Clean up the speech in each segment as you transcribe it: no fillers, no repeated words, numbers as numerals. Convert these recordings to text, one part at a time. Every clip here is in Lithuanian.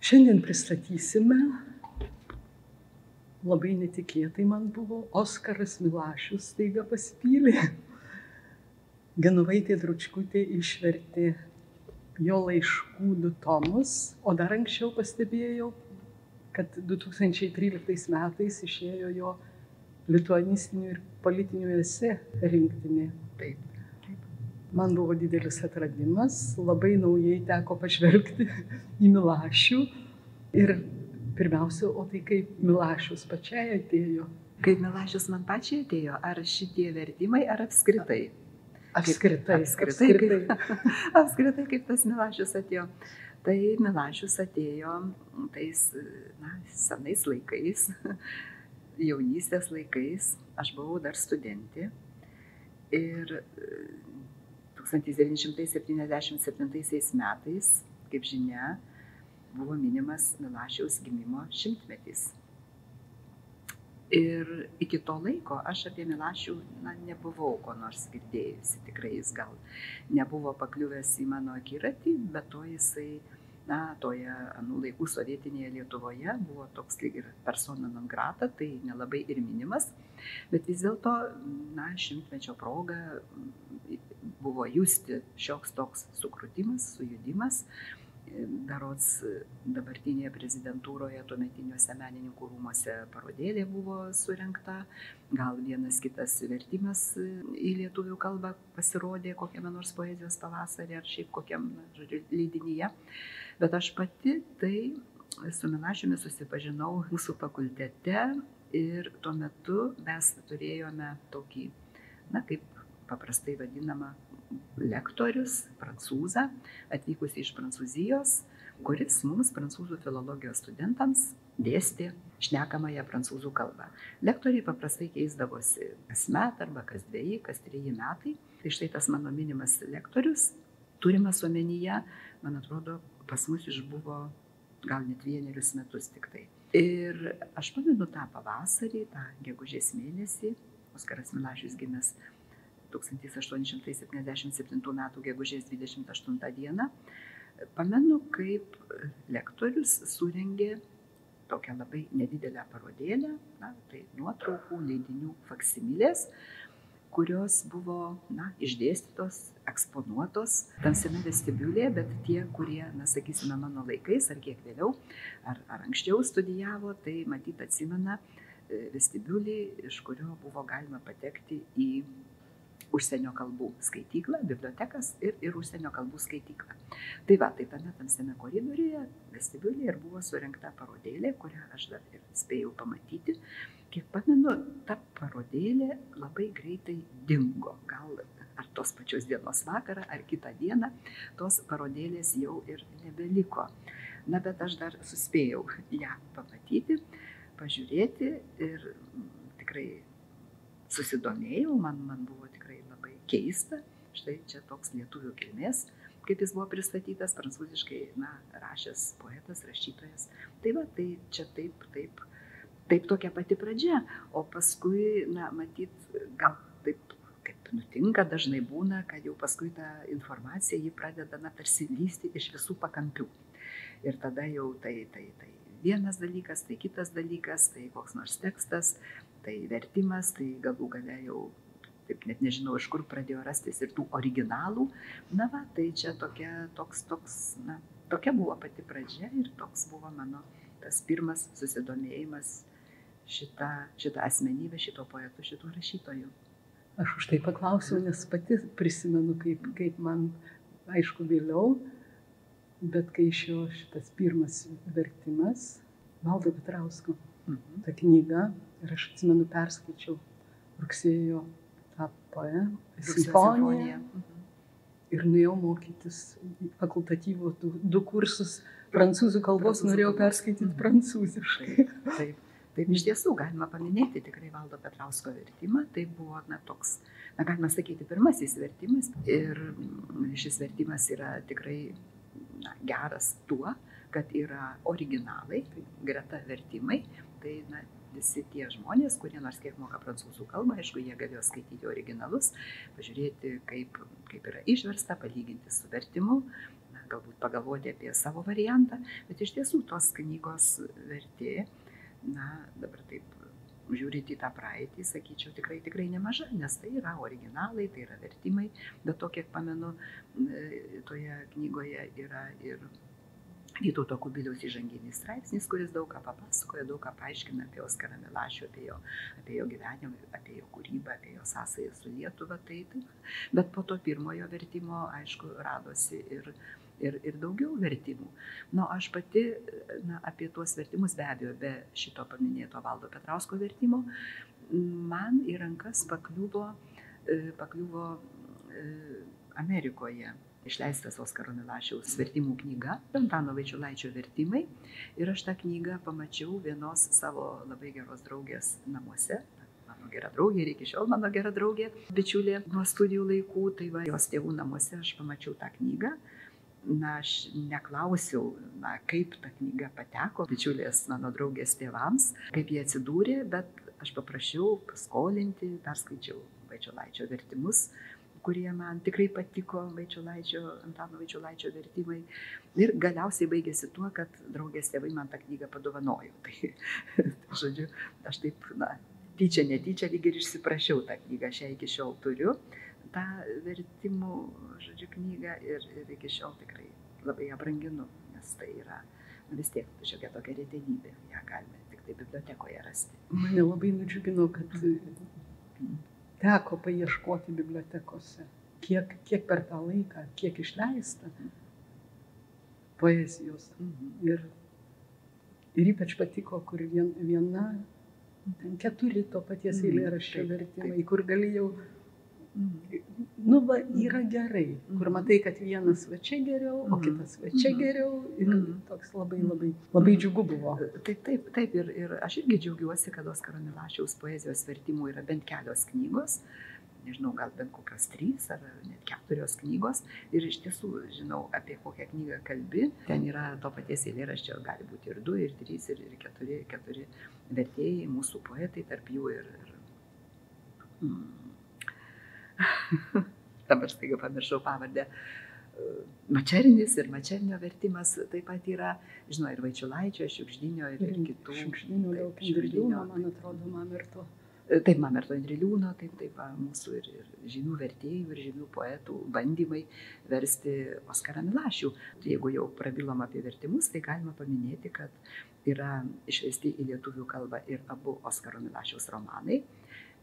Šiandien pristatysime, labai netikėtai man buvo, Oskaras Milašius staiga pasipylė. Genovaitė Dručkutė išvertė jo laiškų 2 tomus, o dar anksčiau pastebėjau, kad 2013 metais išėjo jo lituanistinių ir politinių esė rinktinė. Taip. Man buvo didelis atradimas, labai naujai teko pažvelgti į Milašių. Ir pirmiausia, o tai kaip Milašius pačiai atėjo? Kaip Milašius man pačiai atėjo, ar šitie vertimai, ar apskritai? Apskritai. Apskritai, kaip tas Milašius atėjo. Tai Milašius atėjo tais senais laikais, jaunystės laikais. Aš buvau dar studentė ir 1977 metais, kaip žinia, buvo minimas Milašiaus gimimo 100-metis. Ir iki to laiko aš apie Milašių nebuvau ko nors girdėjusi. Tikrai jis gal nebuvo pakliuvęs į mano akiratį, bet to jisai, toje anų laikų sovietinėje Lietuvoje buvo toks lyg ir persona non grata, tai nelabai ir minimas. Bet vis dėlto, 100-mečio proga buvo justi šioks toks sukrutimas, sujudimas. Berods dabartinėje prezidentūroje, tuometiniuose menininkų rūmuose parodėlė buvo surengta, gal vienas kitas vertimas į lietuvių kalbą pasirodė kokiame nors poezijos pavasarį ar šiaip kokiam leidinyje. Bet aš pati tai su Milašiumi susipažinau mūsų fakultete ir tuo metu mes turėjome tokį, kaip paprastai vadinamą, lektorius, prancūzą, atvykusi iš Prancūzijos, kuris mums, prancūzų filologijos studentams, dėstė šnekamąją prancūzų kalbą. Lektoriai paprastai keisdavosi kas metai arba kas 2, kas 3 metai. Tai štai tas mano minimas lektorius, turimas omenyje, man atrodo, pas mus išbuvo gal net 1 metus tik tai. Ir aš pamenu tą pavasarį, tą gegužės mėnesį, Oskaras Milašius gimęs 1877 m. gegužės 28 d. Pamenu, kaip lektorius surengė tokią labai nedidelę parodėlę, tai nuotraukų, leidinių faksimilės, kurios buvo išdėstytos, eksponuotos tamsiame vestibiulėje, bet tie, kurie, sakysime, mano laikais ar kiek vėliau, ar anksčiau studijavo, tai matyt atsimena vestibiulį, iš kurio buvo galima patekti į užsienio kalbų skaityklą, bibliotekas ir užsienio kalbų skaityklą. Tai tame tamsiame koridoriuje, vestibiulėje ir buvo surengta parodėlė, kurią aš dar ir spėjau pamatyti. Kiek pamenu, ta parodėlė labai greitai dingo. Gal ar tos pačios dienos vakarą, ar kitą dieną tos parodėlės jau ir nebeliko. Bet aš dar suspėjau ją pamatyti, pažiūrėti ir tikrai susidomėjau, man buvo tikrai labai keista. Štai čia toks lietuvių kilmės, kaip jis buvo pristatytas, prancūziškai, rašęs poetas, rašytojas. Tai čia taip tokia pati pradžia. O paskui, matyt, gal taip, kaip nutinka, dažnai būna, kad jau paskui ta informacija jį pradeda tarsi lysti iš visų pakampių. Ir tada jau tai vienas dalykas, tai kitas dalykas, tai koks nors tekstas, tai vertimas, tai galų gale jau, taip net nežinau, iš kur pradėjo rastis ir tų originalų. Tai čia tokia buvo pati pradžia ir toks buvo mano tas pirmas susidomėjimas šitą asmenybę, šito poetu, šito rašytoju. Aš už tai paklausiau, nes pati prisimenu, kaip man, aišku, vėliau, bet kai išėjo šitas pirmas vertimas, Valdo Petrausko, ta knyga, ir aš atsimenu, perskaičiau rugsėjo tą poemą, simfoniją, ir nuėjau mokytis fakultatyvų 2 kursus prancūzų kalbos, norėjau perskaityti prancūziškai. Taip, iš tiesų galima paminėti tikrai Valdo Petrausko vertimą. Tai buvo toks, galima sakyti, pirmasis vertimas. Ir šis vertimas yra tikrai geras tuo, kad yra originalai, greta vertimai. Tai visi tie žmonės, kurie nors kiek moka prancūzų kalbą, aišku, jie galėjo skaityti originalus, pažiūrėti, kaip yra išversta, palyginti su vertimu. galbūt pagalvoti apie savo variantą, bet iš tiesų tos knygos vertė, dabar taip žiūrint į tą praeitį, sakyčiau, tikrai nemaža, nes tai yra originalai, tai yra vertimai, bet to, kiek pamenu, toje knygoje yra ir Vytauto Kubiliaus įžanginis straipsnis, kuris daug ką papasakoja, daug ką paaiškina apie Oskarą Milašių, apie jo gyvenimą, apie jo kūrybą, apie jo sąsąją su Lietuva. Bet po to pirmojo vertimo, aišku, radosi ir daugiau vertimų. Aš pati apie tuos vertimus, be abejo, be šito paminėto Valdo Petrausko vertimo, man į rankas pakliuvo Amerikoje išleistas Oskaro Milašiaus vertimų knyga, Antano Vaičiulaičio vertimai. Ir aš tą knygą pamačiau vienos savo labai geros draugės namuose. Mano gera draugė ir iki šiol mano gera draugė, bičiulė nuo studijų laikų. Tai va, jos tėvų namuose aš pamačiau tą knygą. Aš neklausiau, kaip ta knyga pateko bičiulės mano draugės tėvams, kaip jie atsidūrė, bet aš paprašiau paskolinti, perskaičiau Vaičiulaičio vertimus, kurie man tikrai patiko, Antano Vaičiulaičio vertimai. Ir galiausiai baigėsi tuo, kad draugės tėvai man tą knygą padovanojo. Tai, žodžiu, aš taip, tyčia, netyčia, lyg ir išsiprašiau tą knygą. Aš ją iki šiol turiu, tą vertimų, žodžiu, knygą ir iki šiol tikrai labai ją branginu, nes tai yra vis tiek šiokia tokia retenybė. Ją galime tik tai bibliotekoje rasti. Mane labai nudžiugino, kad teko paieškoti bibliotekose, kiek per tą laiką, kiek išleista poezijos. Ir ypač patiko, kur viena, 4 to paties eilėraščio vertimai, kur galėjau, yra gerai, kur matai, kad vienas va čia geriau, o kitas va čia geriau, ir toks labai džiugu buvo. Taip, ir aš irgi džiaugiuosi, kad Oskaro Milašiaus poezijos vertimų yra bent kelios knygos, nežinau, gal bent kokios 3 ar net 4 knygos, ir iš tiesų žinau, apie kokią knygą kalbi. Ten yra to paties eilėraščio, gali būti ir 2, ir 3, ir 4 vertėjai, mūsų poetai, tarp jų ir dabar staiga pamiršau pavardę. Mačernis ir Mačernio vertimas taip pat yra, žinau, ir Vaičiulaičio, Šiugždinio ir kitų. Šiugždinio, Indriliūno, man atrodo, Mamerto. Taip, Mamerto Indriliūno, taip, mūsų ir žymių vertėjų, ir žymių poetų bandymai versti Oskarą Milašių. Jeigu jau prabilom apie vertimus, tai galima paminėti, kad yra išversti į lietuvių kalbą ir abu Oskaro Milašiaus romanai.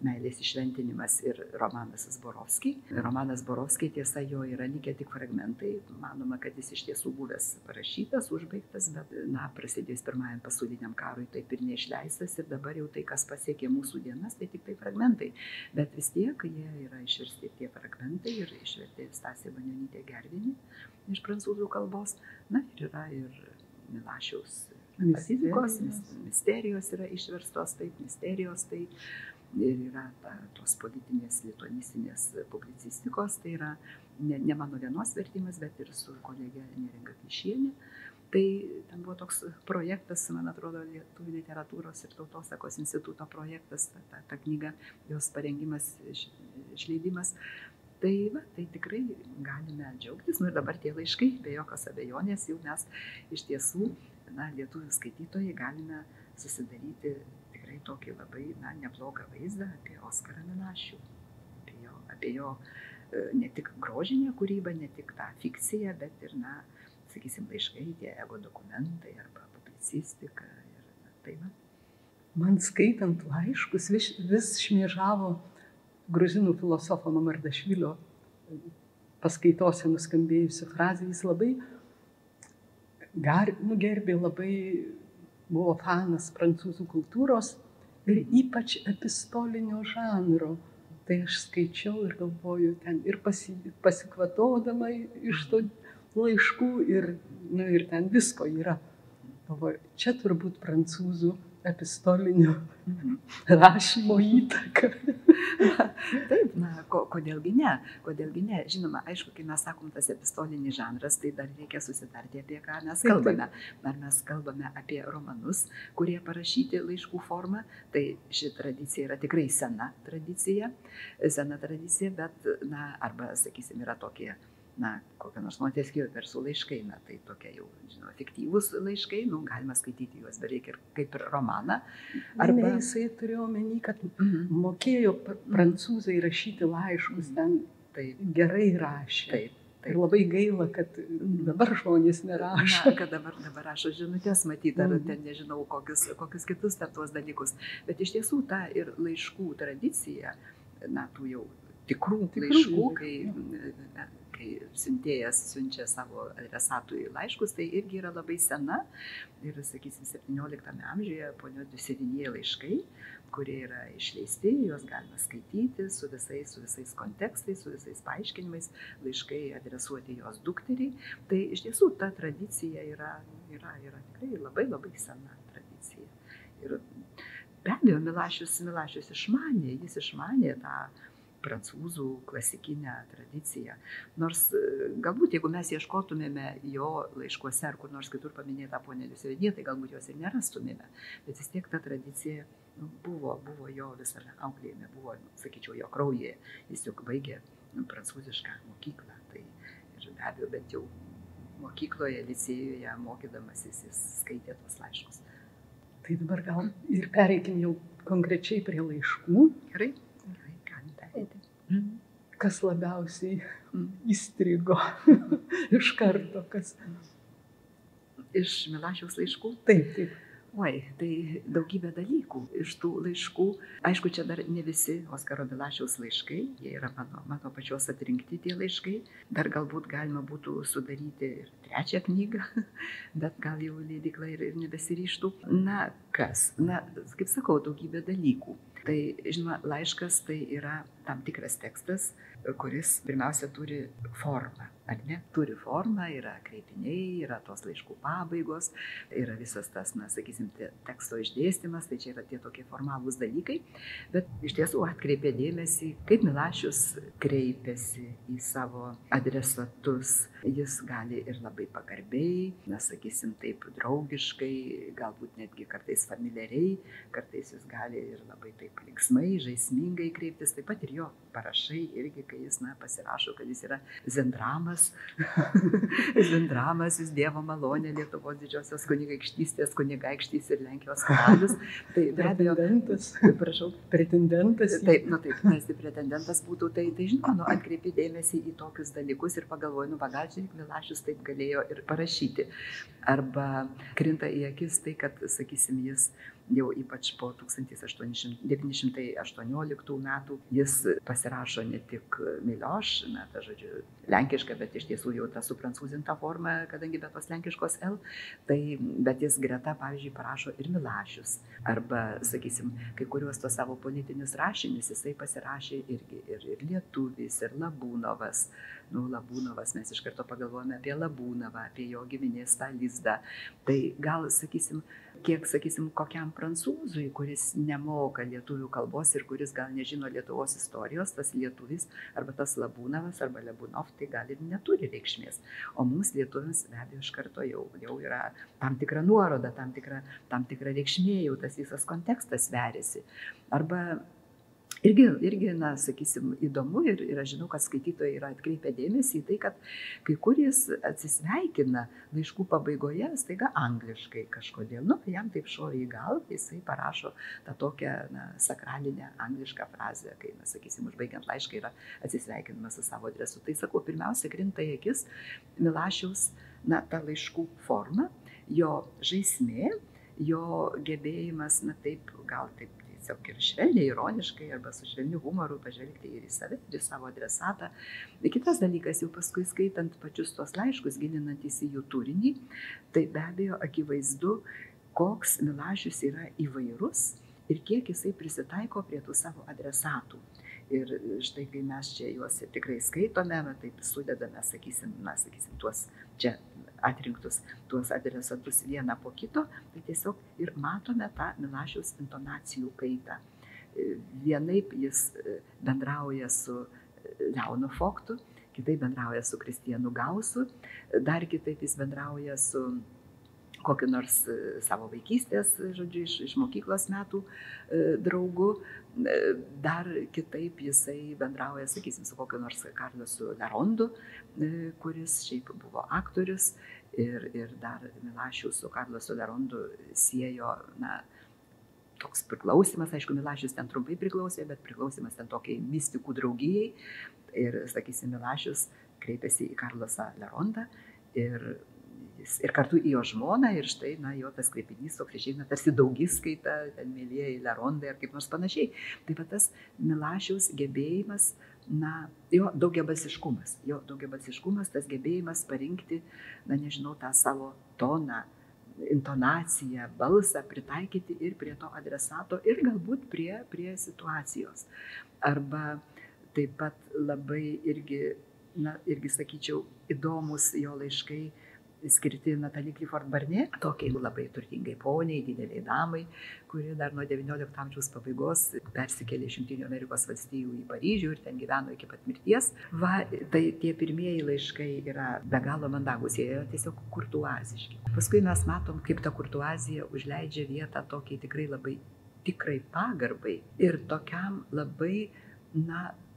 Meilės išventinimas ir romanas Zborovskiai. Romanas Zborovskiai, tiesa, jo yra likę tik fragmentai. Manoma, kad jis iš tiesų buvęs parašytas, užbaigtas, bet, prasidėjus Pirmajam pasauliniam karui taip ir neišleistas, ir dabar jau tai, kas pasiekė mūsų dienas, tai tik tai fragmentai. Bet vis tiek jie yra išversti tie fragmentai ir išvertė Stasė Banionytė Gervinė iš prancūzų kalbos. Ir yra ir Milašiaus Pacifikos, misterijos yra išverstos, taip, misterijos, tai ir yra tos politinės lituanistinės publicistikos, tai yra ne mano vienos vertimas, bet ir su kolegė Neringa Klišienė. Tai ten buvo toks projektas, man atrodo, Lietuvių literatūros ir tautosakos instituto projektas, ta knyga, jos parengimas, išleidimas. Tai tikrai galime džiaugtis. Ir dabar tie laiškai, be jokios abejonės, jau mes iš tiesų, lietuvių skaitytojai, galime susidaryti tokį labai neblogą vaizdą apie Oskarą Milašių, apie jo ne tik grožinę kūrybą, ne tik tą fikciją, bet ir, sakysim, laiškai, tie ego dokumentai arba publicistika. Man skaitant laiškus vis šmėžavo gruzinų filosofo Mamardašvilio paskaitose nuskambėjusi frazė. Jis labai gerbė, labai buvo fanas prancūzų kultūros ir ypač epistolinio žanro. Tai aš skaičiau ir galvoju ten ir pasikvatodama iš to laiškų ir ten visko yra. Galvoju, čia turbūt prancūzų epistolinio rašymo įtaka. Taip, kodėlgi ne? Žinoma, aišku, kai mes sakom tas epistolinis žanras, tai dar reikia susitarti, apie ką mes kalbame. Ar mes kalbame apie romanus, kurie parašyti laiškų forma, tai ši tradicija yra tikrai sena tradicija, bet, arba, sakysim, yra tokie kokią nors Montesquieu versų laiškai, tai tokie jau, žinoma, fiktyvūs laiškai, galima skaityti juos beveik ir kaip ir romaną. Arba jisai turėjo omeny, kad mokėjo prancūzai rašyti laiškus, ten gerai rašė. Taip. Ir labai gaila, kad dabar žmonės nerašo. Kad dabar rašo žinutės, matyti, ar ten nežinau kokius kitus tuos dalykus. Bet iš tiesų ta ir laiškų tradicija, tų jau tikrų laiškų, kai siuntėjas siunčia savo adresatui laiškus, tai irgi yra labai sena. Ir, sakysim, 17 amžiuje ponios Dusevinjė laiškai, kurie yra išleisti, juos galima skaityti su visais kontekstais, su visais paaiškinimais, laiškai adresuoti jos dukteriai. Tai iš tiesų ta tradicija yra tikrai labai labai sena tradicija. Ir be abejo, Milašius išmanė tą prancūzų klasikinę tradiciją. Nors galbūt, jeigu mes ieškotumėme jo laiškuose ar kur nors kitur paminėtą ponę Dusevinjė, tai galbūt jos ir nerastumėme. Bet vis tiek ta tradicija buvo jo visame auklėjime, buvo, sakyčiau, jo kraujyje. Jis juk baigė prancūzišką mokyklą. Tai ir be abejo, bent jau mokykloje, licėjuje mokydamasis, jis skaitė tos laiškus. Tai dabar gal ir pereikim jau konkrečiai prie laiškų. Gerai, galim pereiti. Kas labiausiai įstrigo iš karto? Iš Milašiaus laiškų? Taip. Oi, tai daugybė dalykų iš tų laiškų. Aišku, čia dar ne visi Oskaro Milašiaus laiškai, jie yra mano pačios atrinkti tie laiškai. Dar galbūt galima būtų sudaryti ir 3 knygą, bet gal jau leidykla ir nebesiryžtų. Kaip sakau, daugybė dalykų. Tai, žinoma, laiškas tai yra tam tikras tekstas, kuris pirmiausia turi formą, ar ne? Turi formą, yra kreipiniai, yra tos laiškų pabaigos, yra visas tas, sakysim, teksto išdėstymas, tai čia yra tie tokie formalūs dalykai, bet iš tiesų atkreipė dėmesį, kaip Milašius kreipiasi į savo adresatus. Jis gali ir labai pagarbiai, sakysim, taip draugiškai, galbūt netgi kartais familiariai, kartais jis gali ir labai taip linksmai, žaismingai kreiptis, taip pat ir jo parašai irgi, kai jis pasirašo, kad jis yra Zendramas, Zendramas, jis Dievo malonė, Lietuvos didžiosios kunigaikštystės kunigaikštys ir Lenkijos karalius. Tai be abejo, pretendentas. Taip, tas pretendentas būtų, tai žinoma, atkreipi dėmesį į tokius dalykus ir pagalvoju, gal Milašius taip galėjo ir parašyti. Arba krinta į akis tai, kad, sakysim, jis jau ypač po 1918 metų jis pasirašo ne tik Milioš, lenkišką, bet iš tiesų jau tą suprancūzintą formą, kadangi be tos lenkiškos L, bet jis greta, pavyzdžiui, parašo ir Milašius. Arba, sakysim, kai kuriuos tos savo politinius rašinius jisai pasirašė irgi ir Lietuvis, ir Labūnovas. Labūnovas, mes iš karto pagalvojame apie Labūnovą, apie jo giminės tą lizdą. Tai gal, sakysim, kokiam prancūzui, kuris nemoka lietuvių kalbos ir kuris gal nežino Lietuvos istorijos, tas lietuvis arba tas Labūnovas arba Labūnov, tai gal ir neturi reikšmės. O mums lietuviams be abejo iš karto jau yra tam tikra nuoroda, tam tikra reikšmė, jau tas visas kontekstas veriasi. Arba irgi, sakysim, įdomu ir aš žinau, kad skaitytojai yra atkreipę dėmesį į tai, kad kai kuris atsisveikina laiškų pabaigoje staiga angliškai kažkodėl. Jam taip šovė į galvą, jisai parašo tą tokią sakralinę anglišką frazę, kai, sakysim, užbaigiant laišką yra atsisveikinimas su savo adresu. Tai sakau, pirmiausia, krinta į akis Milašiaus ta laiškų forma, jo žaismė, jo gebėjimas, gal taip tiesiog ir švelniai, ironiškai arba su švelniu humoru pažvelgti ir į save, ir į savo adresatą. Kitas dalykas, jau paskui skaitant pačius tos laiškus, gilinantis į jų turinį, tai be abejo akivaizdu, koks Milašius yra įvairus ir kiek jisai prisitaiko prie tų savo adresatų. Ir štai, kai mes čia juos tikrai skaitome, taip sudedame, sakysim, tuos čia atrinktus tuos adresatus vieną po kito, tai tiesiog ir matome tą Milašiaus intonacijų kaitą. Vienaip jis bendrauja su Leonu Foktu, kitaip bendrauja su Kristijanu Gausu, dar kitaip jis bendrauja su kokiu nors savo vaikystės, žodžiu, iš mokyklos metų draugu. Dar kitaip jisai bendrauja, sakysim, su kokiu nors Karlosu Lerondu, kuris šiaip buvo aktorius, ir dar Milašius su Karlosu Lerondu siejo, toks priklausimas, aišku, Milašius ten trumpai priklausė, bet priklausimas ten tokiai mistikų draugijai. Ir, sakysim, Milašius kreipėsi į Karlosą Lerondą ir kartu į jo žmoną, ir štai, jo tas kreipinys toks išeina tarsi daugiskaita, ten mėlieji Lerondai ar kaip nors panašiai. Tai va tas Milašiaus gebėjimas, jo daugiabalsiškumas, tas gebėjimas parinkti, nežinau, tą savo toną, intonaciją, balsą pritaikyti ir prie to adresato, ir galbūt prie situacijos. Arba taip pat labai irgi, sakyčiau, įdomus jo laiškai skirti Natalie Clifford Barnett, tokiai labai turtingai poniai, dideliai damai, kuri dar nuo XIX amžiaus pabaigos persikėlė iš Jungtinių Amerikos valstijų į Paryžių ir ten gyveno iki pat mirties. Tai tie pirmieji laiškai yra be galo mandagus, jie yra tiesiog kurtuaziški. Paskui mes matom, kaip ta kurtuazija užleidžia vietą tokiai tikrai labai tikrai pagarbai ir tokiam labai,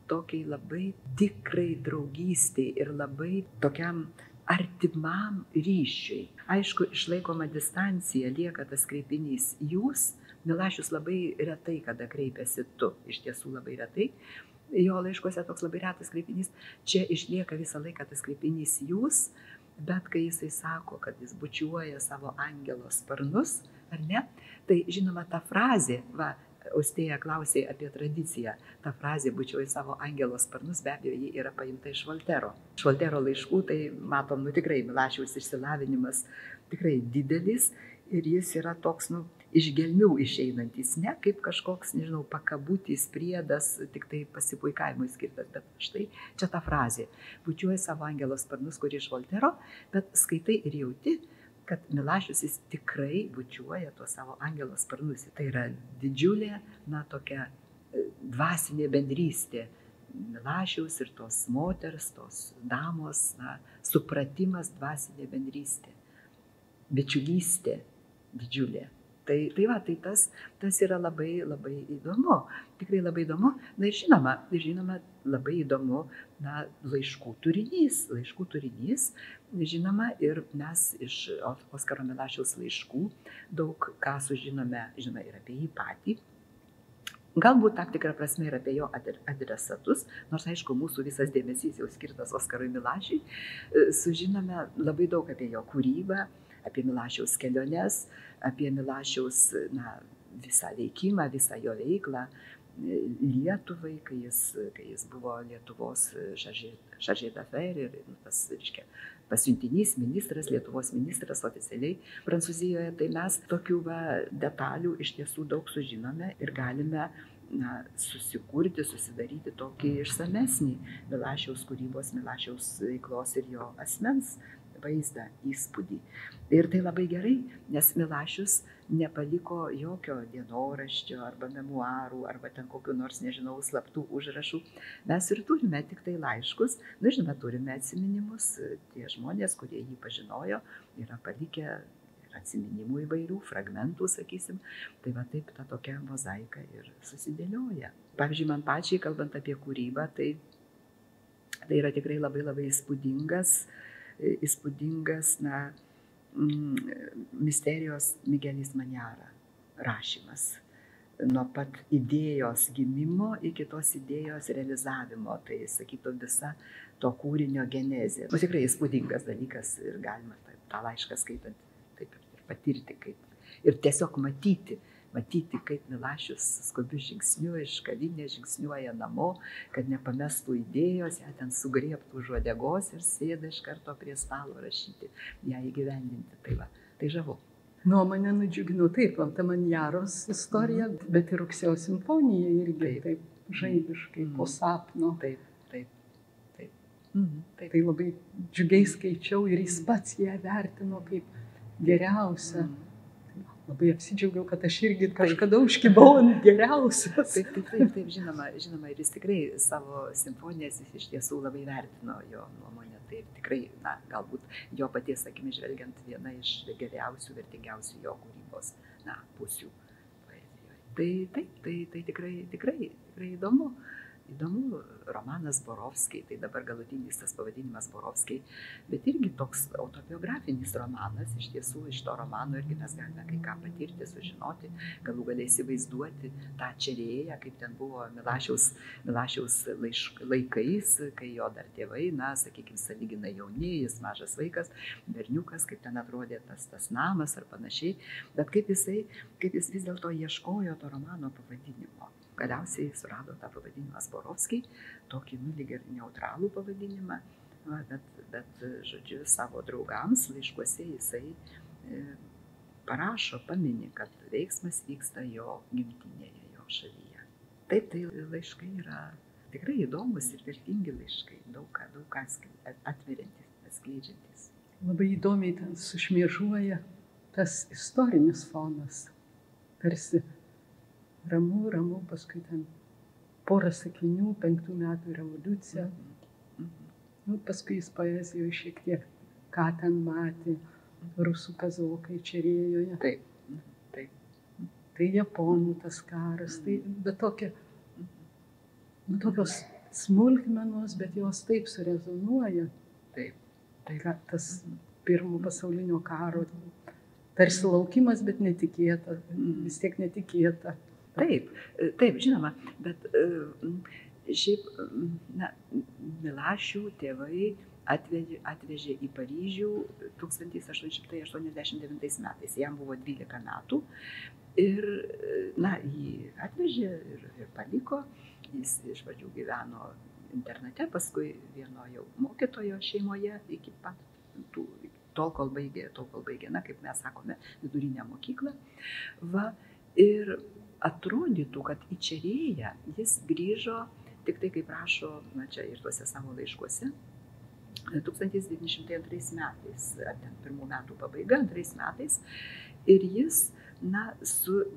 tokiai labai tikrai draugystei ir labai tokiam artimam ryšiui. Aišku, išlaikoma distancija, lieka tas kreipinys jūs. Milašius labai retai kada kreipiasi tu, iš tiesų labai retai. Jo laiškuose toks labai retas kreipinys. Čia išlieka visą laiką tas kreipinys jūs, bet kai jisai sako, kad jis bučiuoja savo angelo sparnus, ar ne, tai žinoma ta frazė, Austėja klausė apie tradiciją. Ta frazė bučiuoja savo angelo sparnus, be abejo, ji yra paimta iš Voltero. Iš Voltero laiškų tai matom, tikrai Milašiaus išsilavinimas tikrai didelis ir jis yra toks, iš gelmių išeinantis, ne kaip kažkoks, nežinau, pakabutis, priedas, tik tai pasipuikavimui skirtas, bet štai čia ta frazė. Bučiuoja savo angelo sparnus, kuri iš Voltero, bet skaitai ir jauti, kad Milašius jis tikrai bučiuoja tuos savo angelo sparnus. Tai yra didžiulė, tokia dvasinė bendrystė. Milašiaus ir tos moters, tos damos, supratimas, dvasinė bendrystė. Bičiulystė didžiulė. Tai tas yra labai, labai įdomu. Tikrai labai įdomu. Ir žinoma, labai įdomu, laiškų turinys. Žinoma, ir mes iš Oskaro Milašiaus laiškų daug ką sužinome, ir apie jį patį. Galbūt tam tikrą prasme ir apie jo adresatus, nors aišku, mūsų visas dėmesys jau skirtas Oskarui Milašiui. Sužinome labai daug apie jo kūrybą, apie Milašiaus keliones, apie Milašiaus visą veikimą, visą jo veiklą Lietuvai, kai jis buvo Lietuvos chargé d'affaires ir tas, reiškia, pasiuntinys, ministras, Lietuvos ministras oficialiai Prancūzijoje. Tai mes tokių detalių iš tiesų daug sužinome ir galime susidaryti tokį išsamesnį Milašiaus kūrybos, Milašiaus veiklos ir jo asmens vaizdą, įspūdį. Ir tai labai gerai, nes Milašius nepaliko jokio dienoraščio arba memuarų, arba ten kokių nors, nežinau, slaptų užrašų. Mes ir turime tik tai laiškus, žinoma, turime atsiminimus, tie žmonės, kurie jį pažinojo, yra palikę ir atsiminimų įvairių, fragmentų, sakysim. Tai taip ta tokia mozaika ir susidėlioja. Pavyzdžiui, man pačiai, kalbant apie kūrybą, tai yra tikrai labai, labai įspūdingas, Misterijos Migelis Maniara rašymas. Nuo pat idėjos gimimo iki tos idėjos realizavimo, tai sakytų visa to kūrinio genezė. Tikrai įspūdingas dalykas ir galima tą laišką skaitant taip ir patirti, ir tiesiog matyti, kaip Milašius skubiu žingsniu iš kavinės žingsniuoja namo, kad nepamestų idėjos, ją ten sugriebtų už uodegos ir sėda iš karto prie stalo rašyti, ją įgyvendinti. Tai žavu. Mane nudžiugino taip, ta Maniaros istorija, bet ir Rugsėjo simfonija irgi taip žaibiškai, po sapno. Taip. Tai labai džiugiai skaičiau ir jis pats ją vertino kaip geriausią. labai apsidžiaugiau, kad aš irgi kažkada užkibau ant geriausios. Taip, žinoma, ir jis tikrai savo simfonijas iš tiesų labai vertino, jo nuomonė. Tai tikrai, na, galbūt jo paties akimis žvelgiant viena iš geriausių, vertingiausių jo kūrybos, na, pusių poezijoje. Tai tikrai įdomu. Įdomu, romanas Borovskiai, tai dabar galutinis tas pavadinimas Borovskiai, bet irgi toks autobiografinis romanas, iš tiesų iš to romano irgi mes galime kai ką patirti, sužinoti, galų galiai įsivaizduoti tą Čerėją, kaip ten buvo Milašiaus laikais, kai jo dar tėvai, na, sakykime, sąlyginai jauni, jis mažas vaikas, berniukas, kaip ten atrodė tas namas ar panašiai, bet kaip jis vis dėlto ieškojo to romano pavadinimo. Galiausiai surado tą pavadinimą Borovskiai, tokį lyg ir neutralų pavadinimą, bet žodžiu, savo draugams laiškuose jisai parašo, pamini, kad veiksmas vyksta jo gimtinėje, jo šalyje. Taip, tai laiškai yra tikrai įdomus ir vertingi laiškai, daug ką atveriantis, atskleidžiantis. Labai įdomiai ten sušmėžuoja tas istorinis fonas, tarsi ramu, paskui ten porą sakinių, 5 metų revoliucija. Paskui jis poezijoje šiek tiek, ką ten matė, rusų kazokai Čerėjoje. Taip. Tai japonų tas karas, tai bet tokios smulkmenos, bet jos taip surezonuoja. Taip. Tas pirmo pasaulinio karo, tarsi laukimas, bet netikėta, vis tiek netikėta. Taip, žinoma, bet šiaip, na, Milašių tėvai atvežė į Paryžių 1889 metais, jam buvo 12 metų ir, na, jį atvežė ir paliko, jis iš pradžių gyveno internate, paskui vieno jau mokytojo šeimoje iki pat tol, kol baigė, na, kaip mes sakome, vidurinę mokyklą. Ir atrodytų, kad į Čerėją jis grįžo, tik tai kaip rašo, na, čia ir tuose savo laiškuose, 1902 metais, ar ten 1 metų pabaiga, 2 metais, ir jis, na, su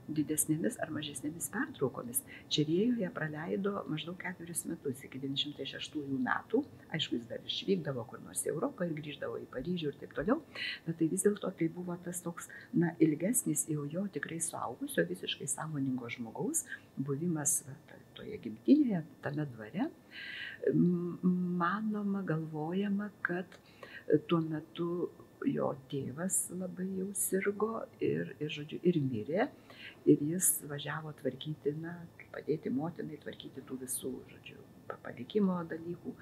didesnėmis ar mažesnėmis pertraukomis Čerėjoje praleido maždaug 4 metus, iki 1906 metų. Aišku, jis dar išvykdavo kur nors į Europą ir grįždavo į Paryžių ir taip toliau, bet tai vis dėlto tai buvo tas toks, na, ilgesnis jau jo tikrai suaugusio, visiškai sąmoningo žmogaus buvimas toje gimtinėje, tame dvare. Manoma, galvojama, kad tuo metu jo tėvas labai jau sirgo ir mirė. Ir jis važiavo tvarkyti, na, padėti motinai tvarkyti tų visų, žodžiu, palikimo dalykų,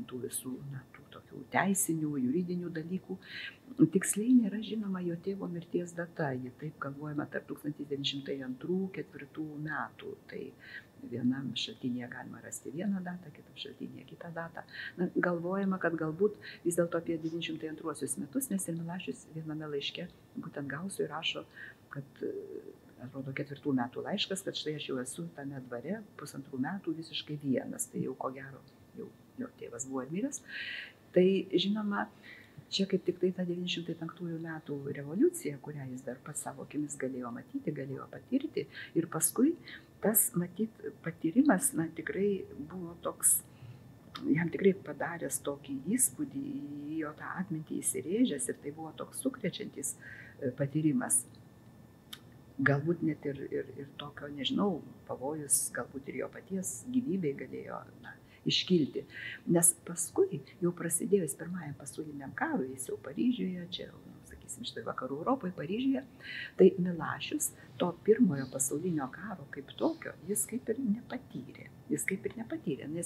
tų visų, na, tų tokių teisinių, juridinių dalykų. Tiksliai nėra žinoma jo tėvo mirties data, ji taip galvojama tarp 1902–1904 metų. Tai vienam šaltinėje galima rasti vieną datą, kitam šaltinėje kitą datą. Na, galvojama, kad galbūt vis dėlto apie 1902 metus, nes ir Milašius viename laiške būtent Gausui rašo, kad atrodo 4 metų laiškas, kad štai aš jau esu tame dvare 1,5 metų visiškai vienas, tai jau ko gero, jau jo tėvas buvo miręs. Tai žinoma, čia kaip tik tai ta 905 metų revoliucija, kurią jis dar pats savo akimis galėjo matyti, galėjo patirti, ir paskui tas, matyt, patyrimas, na, tikrai buvo toks, jam tikrai padaręs tokį įspūdį, į jo tą atmintį įsirėžęs, ir tai buvo toks sukrečiantis patyrimas. Galbūt net ir tokio, nežinau, pavojus, galbūt ir jo paties gyvybei galėjo, na, iškilti. Nes paskui, jau prasidėjus Pirmajam pasauliniam karui, jis jau Paryžiuje, čia, sakysim, štai vakarų Europoje, Paryžiuje, tai Milašius to Pirmojo pasaulinio karo kaip tokio, jis kaip ir nepatyrė. Nes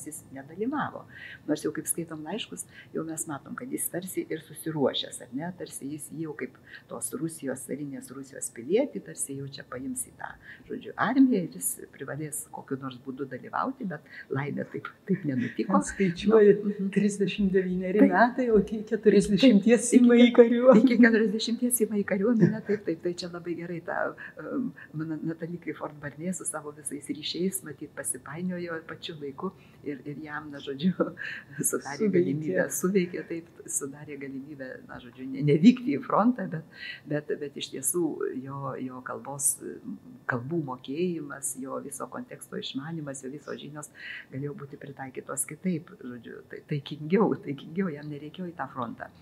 jis nedalyvavo. Nors jau kaip skaitom laiškus, jau mes matom, kad jis tarsi ir susiruošęs, ar ne? Tarsi jis jau kaip tos Rusijos, carinės Rusijos pilietį, tarsi jau čia paims į tą, žodžiu, armiją ir jis privalės kokiu nors būdu dalyvauti, bet laimė taip nenutiko. Skaičiuoja 39 metai, o iki 40 ima į kariuomenę. Iki 40 ima į kariuomenę, taip, tai čia labai gerai ta Natalie Clifford Barnett su savo visais ryšiais, matyt, pasipainiojo atėjo pačiu laiku ir jam, na, žodžiu, suveikė, taip, sudarė galimybę, na, žodžiu, nevykti į frontą, bet iš tiesų jo kalbų mokėjimas, jo viso konteksto išmanimas, jo visos žinios galėjo būti pritaikytos kitaip, žodžiu, taikingiau, jam nereikėjo į tą frontą.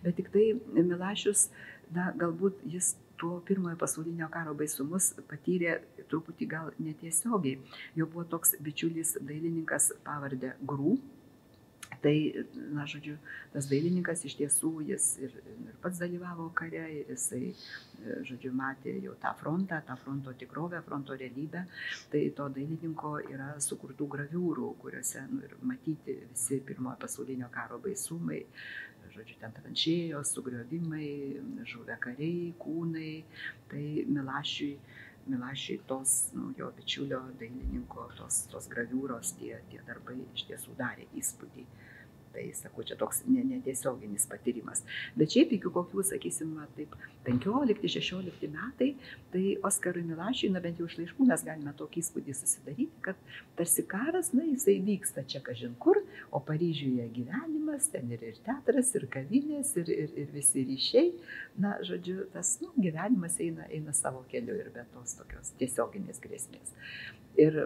Bet tik tai Milašius, na, galbūt jis tuo pirmojo pasaulinio karo baisumus patyrė truputį gal netiesiogiai. Jo buvo toks bičiulis dailininkas pavarde Grų. Tai, na, žodžiu, tas dailininkas iš tiesų jis ir pats dalyvavo kare, ir jisai, žodžiu, matė jau tą fronto tikrovę, fronto realybę. Tai to dailininko yra sukurtų graviūrų, kuriuose ir matyti visi pirmojo pasaulinio karo baisumai. Žodžiu, ten tranšėjos, sugriovimai, žuvę kariai, kūnai. Tai Milašiui tos, jo bičiulio dailininko, tos graviūros, tie darbai iš tiesų darė įspūdį. Tai, sakau, čia toks netiesioginis patyrimas. Bet šiaip iki kokių, sakysim, taip, 15-16 metai, tai Oskarui Milašiui, na bent jau iš laiškų mes galime tokį įspūdį susidaryti, kad tarsi karas, na, jisai vyksta čia kažin kur, o Paryžiuje gyvenimas, ten ir teatras, ir kavinės, ir visi ryšiai. Na, žodžiu, tas, gyvenimas eina savo keliu ir be tos tokios tiesioginės grėsmės. Ir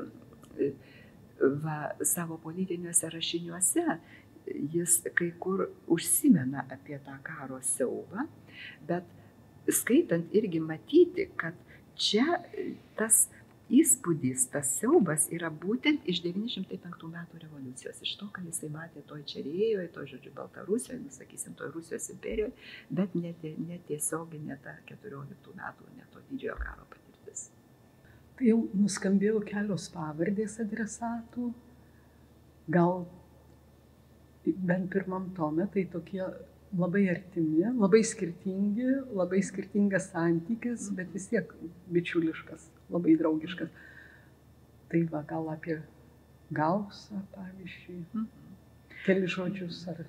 savo politiniuose rašiniuose jis kai kur užsimena apie tą karo siaubą, bet skaitant irgi matyti, kad čia tas įspūdis, tas siaubas yra būtent iš 905 metų revoliucijos, iš to, ką jisai matė toj Čerėjoje, toj, žodžiu, Baltarusijoje, sakysim, toj Rusijos imperijoje, bet netiesioginė ta 14 metų, ne to didžiojo karo patirtis. Tai jau nuskambėjo kelios pavardės adresatų, gal bent pirmam tome, tai tokie labai artimi, labai skirtingas santykis, bet vis tiek bičiuliškas, labai draugiškas. Tai va, gal apie Gausą, pavyzdžiui, keli žodžius ar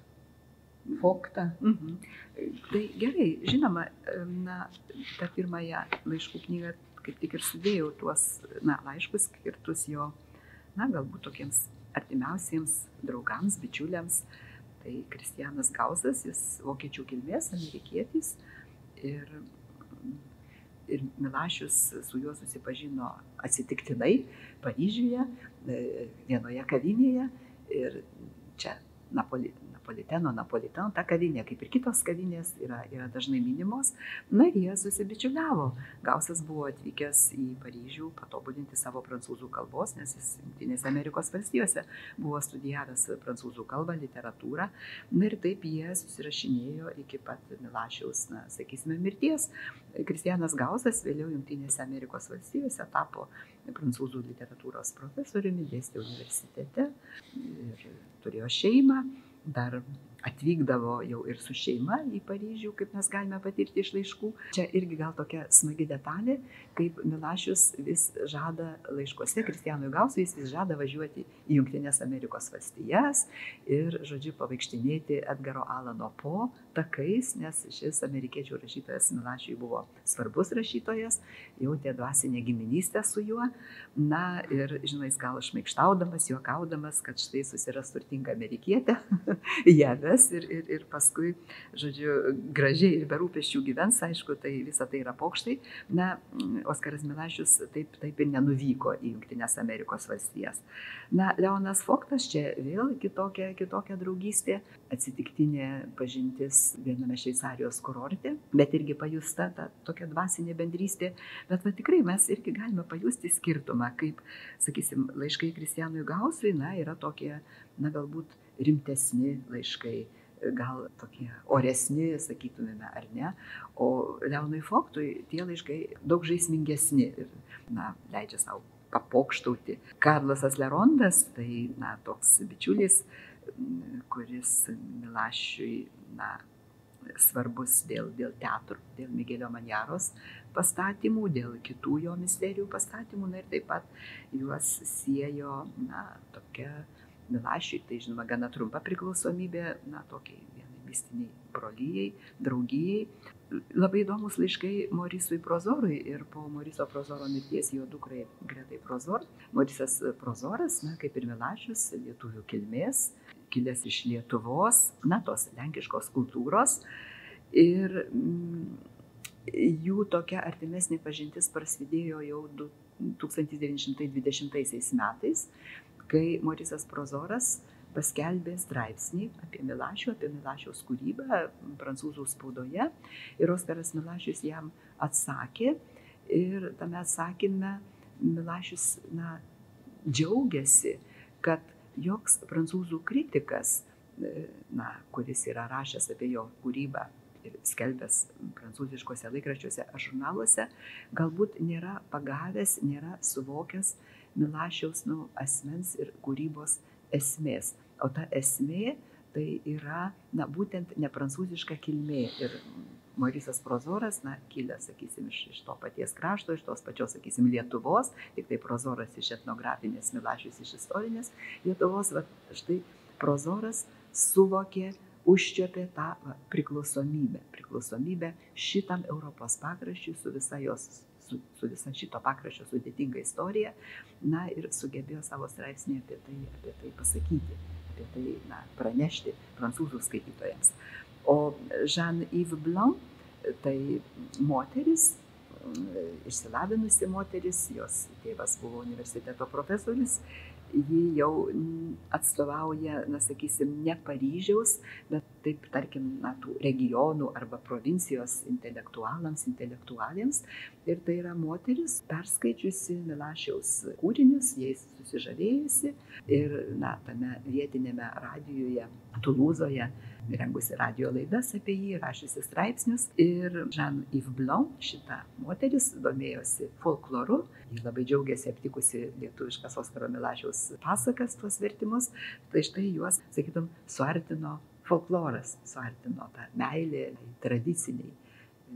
Foktą. Tai gerai, žinoma, na, tą pirmąją laiškų knygą kaip tik ir sudėjau tuos, na, laiškus skirtus jo, na, galbūt tokiems artimiausiems draugams, bičiuliams. Tai Kristianas Gausas, jis vokiečių kilmės, amerikietis, ir Milašius su juo susipažino atsitiktinai Paryžiuje, vienoje kavinėje, ir čia Napolitano, ta kavinė, kaip ir kitos kavinės, yra dažnai minimos. Na ir jie susibičiuliavo. Gausas buvo atvykęs į Paryžių patobulinti savo prancūzų kalbos, nes jis Jungtinėse Amerikos valstijose buvo studijavęs prancūzų kalbą, literatūrą. Na ir taip jie susirašinėjo iki pat Milašiaus, na, sakysime, mirties. Kristianas Gausas vėliau Jungtinėse Amerikos valstijose tapo prancūzų literatūros profesoriumi, dėstė universitete ir turėjo šeimą, dar atvykdavo jau ir su šeima į Paryžių, kaip mes galime patirti iš laiškų. Čia irgi gal tokia smagi detalė, kaip Milašius vis žada laiškuose, Kristianui Gausui jis vis žada važiuoti į Jungtinės Amerikos valstijas ir, žodžiu, pavaikštinėti Edgaro Alano Po takais, nes šis amerikiečių rašytojas Milašiui buvo svarbus rašytojas, jautė dvasinę giminystę su juo. Na ir, žinai, gal šmaikštaudamas, juokaudamas, kad štai susiras turtingą amerikietę, ją ves ir paskui, žodžiu, gražiai ir be rūpesčių gyvens, aišku, tai visa tai yra pokštai. Na, Oskaras Milašius taip ir nenuvyko į Jungtinės Amerikos valstijas. Na, Leonas Foktas čia vėl kitokia draugystė, atsitiktinė pažintis viename Šveicarijos kurorte, bet irgi pajusta ta tokia dvasinė bendrystė. Bet va, tikrai mes irgi galime pajusti skirtumą, kaip, sakysim, laiškai Kristianui Gausui, na, yra tokie, na, galbūt rimtesni laiškai, gal tokie oresni, sakytumėme, ar ne. O Leonui Foktui tie laiškai daug žaismingesni ir, na, leidžia savo papokštauti. Karlasas Lerondas, tai, na, toks bičiulis, kuris Milašiui, na, svarbus dėl teatrų, dėl Migelio Manjaros pastatymų, dėl kitų jo misterijų pastatymų, na ir taip pat juos siejo, na, tokia Milašiui, tai žinoma, gana trumpa priklausomybė, na, tokiai vienai lingvistiniai brolyjei, draugijai. Labai įdomus laiškai Morisui Prozorui ir po Moriso Prozoro mirties jo dukrai Gretai Prozor. Morisas Prozoras, kaip ir Milašius, lietuvių kilmės, kilęs iš Lietuvos, tos lenkiškos kultūros. Ir jų tokia artimesnė pažintis prasidėjo jau 1920 metais, kai Morisas Prozoras paskelbė straipsnį apie Milašiaus kūrybą prancūzų spaudoje ir Oskaras Milašius jam atsakė ir tame atsakyme Milašius džiaugiasi, kad joks prancūzų kritikas, kuris yra rašęs apie jo kūrybą ir skelbęs prancūziškose laikraščiuose ar žurnaluose, galbūt nėra pagavęs, nėra suvokęs Milašiaus asmens ir kūrybos esmės. O ta esmė tai yra būtent neprancūziška kilmė. Ir Morisas Prozoras, kilęs, sakysim, iš to paties krašto, iš tos pačios, sakysim, Lietuvos, tik tai Prozoras iš etnografinės, Milašius iš istorinės Lietuvos, štai Prozoras suvokė, užčiuopė tą priklausomybę šitam Europos pakraščiui su visa šito pakraščio sudėtinga istorija, ir sugebėjo savo straipsnį apie tai pasakyti, apie tai pranešti prancūzų skaitytojams. O Jean-Yves Blanc, tai moteris, išsilavinusi moteris, jos tėvas buvo universiteto profesorius, ji jau atstovauja, sakysim, ne Paryžiaus, bet taip, tarkim, tų regionų arba provincijos intelektualėms. Ir tai yra moteris, perskaičiusi Milašiaus kūrinius, jais susižavėjusi ir tame vietinėme radijuje Tulūzoje rengusi radijo laidas apie jį, rašiusi straipsnius. Ir Jean-Yves Blanc, šita moteris, domėjosi folkloru. Ji labai džiaugiasi aptikusi lietuviškas Oskaro Milašiaus pasakas, tuos vertimus. Tai štai juos, sakytum, suartino folkloras, suartino tą meilę tradiciniai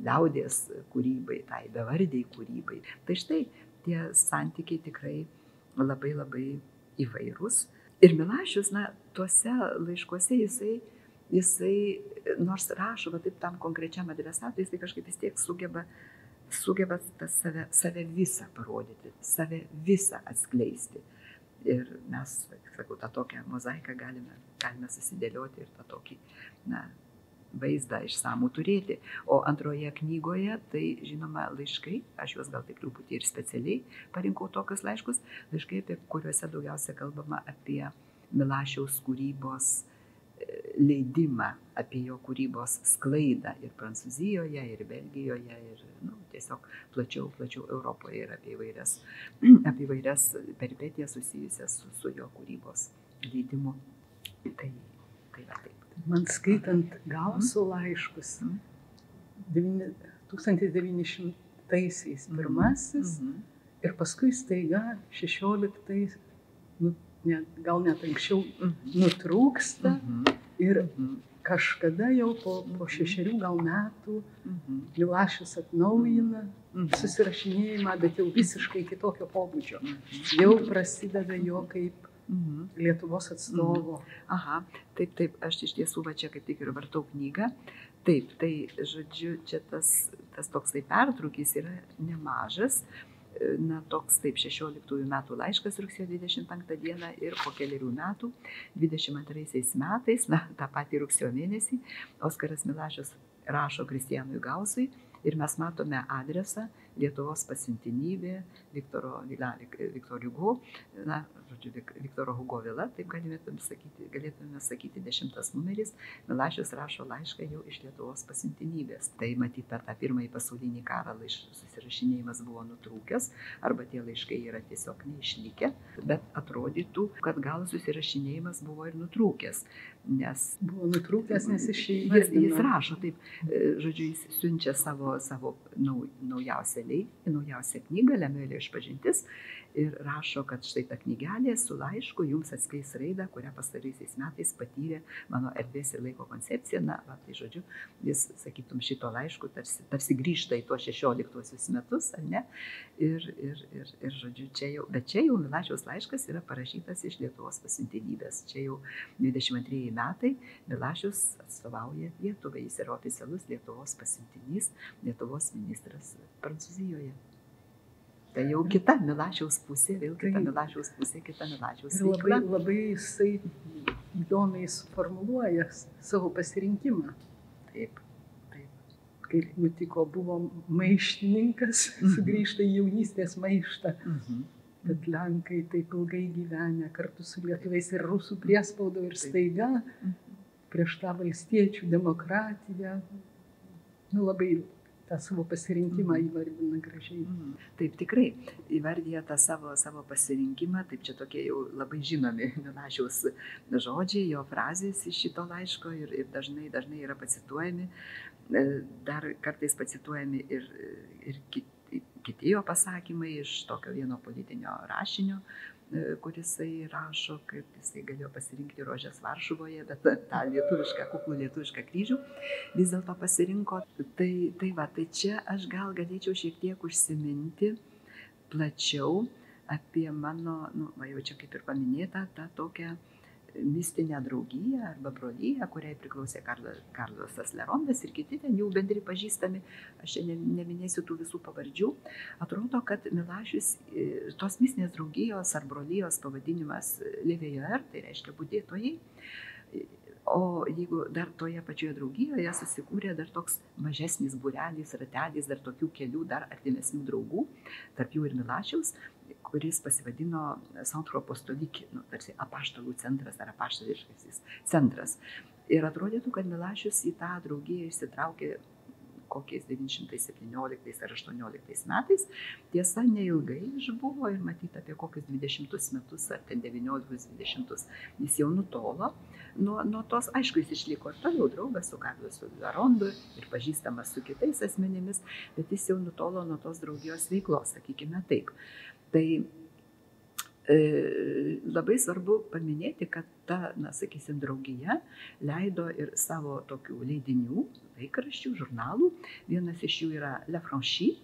liaudies kūrybai, tai bevardiai kūrybai. Tai štai tie santykiai tikrai labai labai įvairūs. Ir Milašius, tuose laiškuose jisai nors rašo taip tam konkrečiam adresatui, jisai kažkaip vis tiek sugeba save visą parodyti, save visą atskleisti. Ir mes, sakau, tą tokią mozaiką galime susidėlioti ir tą tokį vaizdą išsamų turėti. O antroje knygoje, tai žinoma laiškai, aš juos gal taip truputį ir specialiai parinkau tokius laiškus, laiškai, apie kuriuose daugiausia kalbama apie Milašiaus kūrybos leidimą, apie jo kūrybos sklaidą ir Prancūzijoje, ir Belgijoje, ir tiesiog plačiau Europoje ir apie įvairias peripetijas susijusias su jo kūrybos leidimu. Tai va taip. Man skaitant Gauso laiškus, 1900 pirmasis ir paskui staiga 16, gal net anksčiau nutrūksta ir kažkada jau po 6 gal metų Milašius atnaujina susirašinėjimą, bet jau visiškai kitokio pobūdžio. Jau prasideda jo kaip Lietuvos atstovo. Aha, taip, aš iš tiesų čia kaip tik ir vartau knygą. Taip, tai žodžiu, čia tas toksai pertrūkis yra nemažas. Toks taip 16 metų laiškas rugsėjo 25 dieną ir po keliarių metų, 22 metais, tą patį rugsėjo mėnesį, Oskaras Milašius rašo Kristijanui Gausui ir mes matome adresą Lietuvos pasiuntinybė Viktoro Hugo, Viktoro Hugo vila, taip galėtume sakyti 10 numeris, Milašius rašo laišką jau iš Lietuvos pasiuntinybės. Tai matyt, per tą pirmąjį pasaulinį karą susirašinėjimas buvo nutrūkęs, arba tie laiškai yra tiesiog neišlikę, bet atrodytų, kad gal susirašinėjimas buvo ir nutrūkęs, nes jis rašo, taip, žodžiu, jis siunčia savo naujausią knygą, Lemuelio išpažintis, ir rašo, kad štai ta knygelė su laišku jums atskleis raidą, kurią pastaraisiais metais patyrė mano erdvės ir laiko koncepcija. Na, va, tai žodžiu, jis, sakytum, šito laišku tarsi grįžta į tuos 16 metus, ar ne? Ir žodžiu, čia jau Milašiaus laiškas yra parašytas iš Lietuvos pasiuntinybės. Čia jau 22 metai Milašius atstovauja Lietuvai, jis yra oficialus Lietuvos pasiuntinys, Lietuvos ministras Prancūzijoje. Tai jau kita Milašiaus pusė, vėl kita Milašiaus pusė, kita Milašiaus veikla. Labai jisai įdomiai suformuluoja savo pasirinkimą. Taip. Kaip nutiko, buvo maištininkas, sugrįžta į jaunystės maištą. Bet Lenkai taip ilgai gyvenę kartu su lietuviais ir rusų priespaudo ir staiga prieš tą valstiečių demokratiją, labai tą savo pasirinkimą įvardina gražiai. Taip, tikrai įvardyja tą savo pasirinkimą, taip čia tokie jau labai žinomi Milašiaus žodžiai, jo frazės iš šito laiško ir dažnai yra pacituojami, dar kartais pacituojami ir kiti jo pasakymai iš tokio vieno politinio rašinio, kuris jisai rašo, kaip jisai galėjo pasirinkti rožes Varšuvoje, bet tą kuklų lietuvišką kryžių vis dėlto pasirinko. Tai čia aš gal galėčiau šiek tiek užsiminti plačiau apie mano, jau čia kaip ir paminėta, tą tokią mistinę draugiją arba broliją, kuriai priklausė Karlas Lerondas ir kiti ten jau bendri pažįstami, aš čia neminėsiu tų visų pavardžių. Atrodo, kad Milašius, tos mistinės draugijos ar brolijos pavadinimas Levejoer, tai reiškia budėtojai, o jeigu dar toje pačioje draugijoje susikūrė dar toks mažesnis būrelis, ratelis, dar tokių kelių, dar artimesnių draugų, tarp jų ir Milašiaus, kuris pasivadino Centro Apostolique, tarsi apaštalų centras ar apaštališkasis centras. Ir atrodytų, kad Milašius į tą draugiją įsitraukė kokiais 917 ar 18 metais. Tiesa, neilgai išbuvo ir matyt apie kokius 20 metus ar ten 19-20. Jis jau nutolo nuo tos, aišku, jis išliko ir toliau draugas su Karlu Lerondu ir pažįstamas su kitais asmenimis, bet jis jau nutolo nuo tos draugijos veiklos, sakykime taip. Tai labai svarbu paminėti, kad ta, sakysim, draugija leido ir savo tokių leidinių, laikraščių, žurnalų. Vienas iš jų yra Le Franchi,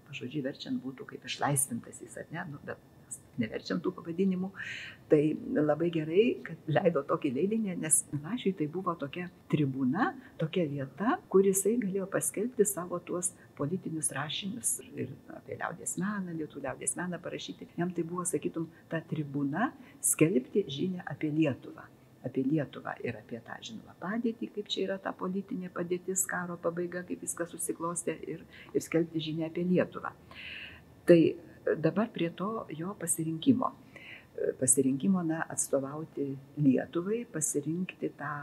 pažodžiui verčiant būtų kaip išlaisvintasis, ar ne, bet mes neverčiam tų pavadinimų. Tai labai gerai, kad leido tokį leidinį, nes Milašiui tai buvo tokia tribūna, tokia vieta, kur jisai galėjo paskelbti savo tuos politinius rašinius ir apie liaudies meną, lietuvių liaudies meną parašyti. Jam tai buvo, sakytum, ta tribūna skelbti žinią apie Lietuvą ir apie tą, žinoma, padėtį, kaip čia yra ta politinė padėtis, karo pabaiga, kaip viskas susiklostė ir skelbti žinią apie Lietuvą. Tai dabar prie to jo pasirinkimo, atstovauti Lietuvai, pasirinkti tą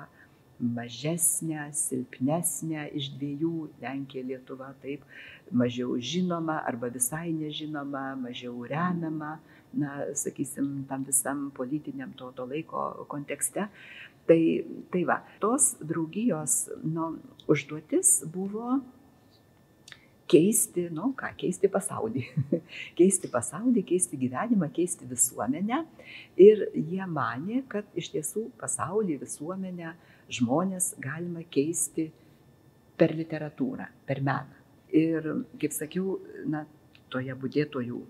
mažesnę, silpnesnę iš dviejų, Lenkija, Lietuva, taip, mažiau žinoma arba visai nežinoma, mažiau remiama, sakysim, tam visam politiniam to laiko kontekste. Tai va, tos draugijos užduotis buvo keisti, keisti pasaulį. Keisti pasaulį, keisti gyvenimą, keisti visuomenę. Ir jie manė, kad iš tiesų pasaulį, visuomenę, žmonės galima keisti per literatūrą, per meną. Ir, kaip sakiau, toje budėtojų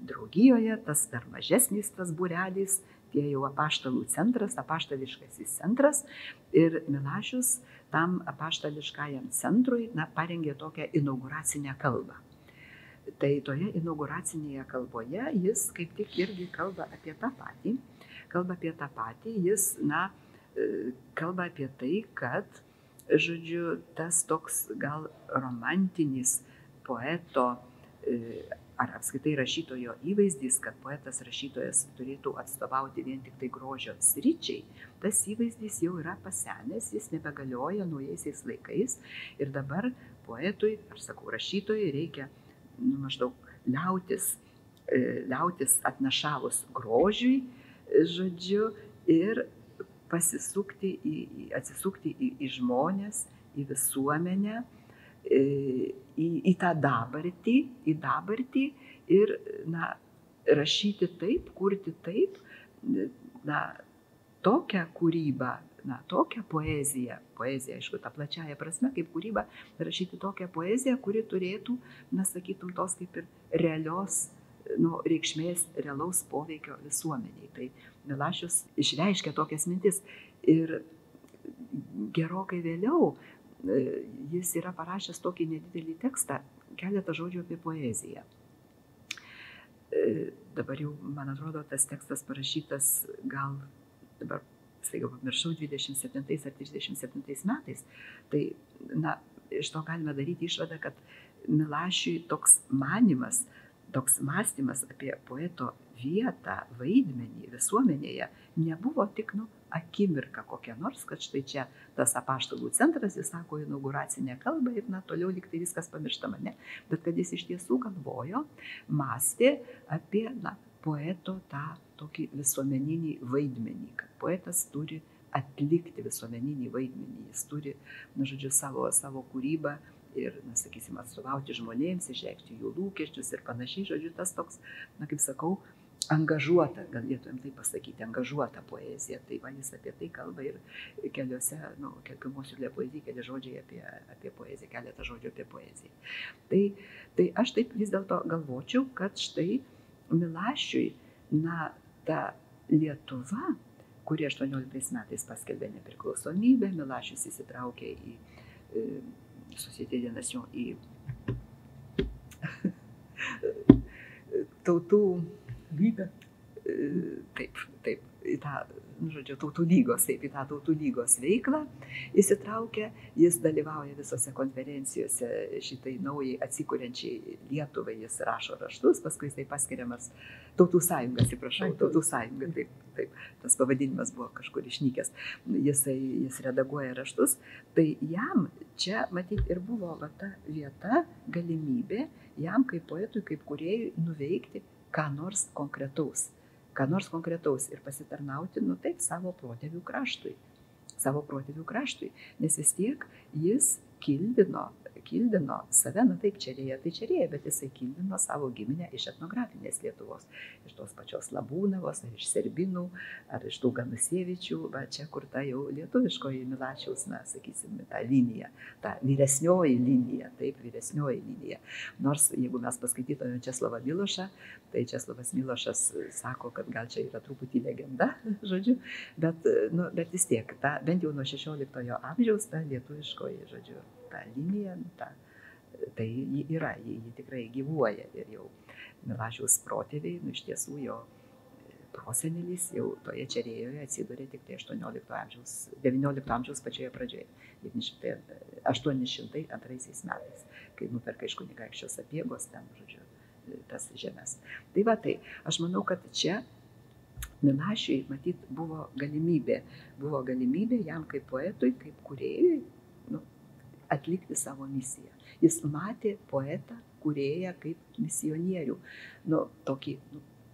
draugijoje, tas dar mažesnis tas būrelis, tie jau apaštalų centras, apaštališkasis centras. Ir Milašius tam apaštališkajam centrui parengė tokią inauguracinę kalbą. Tai toje inauguracinėje kalboje jis kaip tik irgi kalba apie tą patį. Jis kalba apie tai, kad, žodžiu, tas toks gal romantinis poeto ar apskritai rašytojo įvaizdis, kad poetas rašytojas turėtų atstovauti vien tik tai grožio sričiai, tas įvaizdis jau yra pasenęs, jis nebegalioja naujaisiais laikais ir dabar poetui, aš sakau, rašytojui reikia maždaug liautis atnašavus grožiui, žodžiu, ir atsisukti į žmones, į visuomenę, į tą dabartį ir rašyti taip, kurti taip, na, tokią kūrybą, na, tokią poeziją, aišku, tą plačiają prasme, kaip kūryba, rašyti tokią poeziją, kuri turėtų, na, sakytum, tos kaip ir realios, nu, reikšmės, realaus poveikio visuomeniai. Tai Milašius išreiškia tokias mintis ir gerokai vėliau jis yra parašęs tokį nedidelį tekstą, keletą žodžių apie poeziją. Dabar jau, man atrodo, tas tekstas parašytas gal, dabar staiga pamiršau, 27 ar 37 metais. Tai, na, iš to galime daryti išvadą, kad Milašiui toks manimas, toks mąstymas apie poeto vietą, vaidmenį visuomenėje nebuvo tik, nu, akimirka kokia nors, kad štai čia tas apaštalų centras, jis sako inauguracinę kalbą ir, na, toliau lyg tai viskas pamirštama, ne? Bet kad jis iš tiesų galvojo, mąstė apie, na, poeto tą tokį visuomeninį vaidmenį, kad poetas turi atlikti visuomeninį vaidmenį, jis turi, na, žodžiu, savo kūrybą ir, na, sakysim, atstovauti žmonėms, išreikšti jų lūkesčius ir panašiai, žodžiu, tas toks, na, kaip sakau, angažuota, galėtumėm tai pasakyti, angažuota poezija. Tai va, jis apie tai kalba ir keliuose, nu, pirmosiuose poezijai, keli žodžiai apie poeziją, keletą žodžių apie poeziją. Tai aš taip vis dėlto galvočiau, kad štai Milašiui, na, ta Lietuva, kuri 18 metais paskelbė nepriklausomybę, Milašius įsitraukė į Société des Nations, į tautų lygą, taip, į tą, žodžiu, tautų lygos, taip, į tą tautų lygos veiklą įsitraukia, jis dalyvauja visose konferencijose šitai naujai atsikuriančiai Lietuvai, jis rašo raštus, paskui jisai paskiriamas Tautų sąjunga, atsiprašau, Tautų sąjunga, taip, tas pavadinimas buvo kažkur išnykęs, jis redaguoja raštus, tai jam čia, matyt, ir buvo va ta vieta, galimybė jam kaip poetui, kaip kūrėjui nuveikti ką nors konkretaus ir pasitarnauti, nu taip, savo protėvių kraštui, nes vis tiek jis kildino save, na taip, čerėja, bet jisai kildino savo giminę iš etnografinės Lietuvos, iš tos pačios Labūnavos, ar iš Serbinų, ar iš tų Ganusievičių, va čia kur ta jau lietuviškoji Milašiaus, na, sakysim, ta linija, ta vyresnioji linija. Nors, jeigu mes paskaitytume Česlovą Milošą, tai Česlovas Milošas sako, kad gal čia yra truputį legenda, žodžiu, bet vis tiek, bent jau nuo 16 amžiaus ta lietuviškoji, žodžiu, ta linija, tai ji yra, ji tikrai gyvuoja ir jau Milašiaus protėviai, nu iš tiesų jo prosenelis jau toje Čerėjoje atsidūrė tik tai 19 amžiaus pačioje pradžioje, 802 metais, kai nuperka iš kunigaikščio Sapiegos ten, žodžiu, tas žemes. Tai va tai, aš manau, kad čia Milašiui, matyt, buvo galimybė jam kaip poetui, kaip kūrėjui, atlikti savo misiją. Jis matė poetą, kūrėją kaip misionierių. Tokį,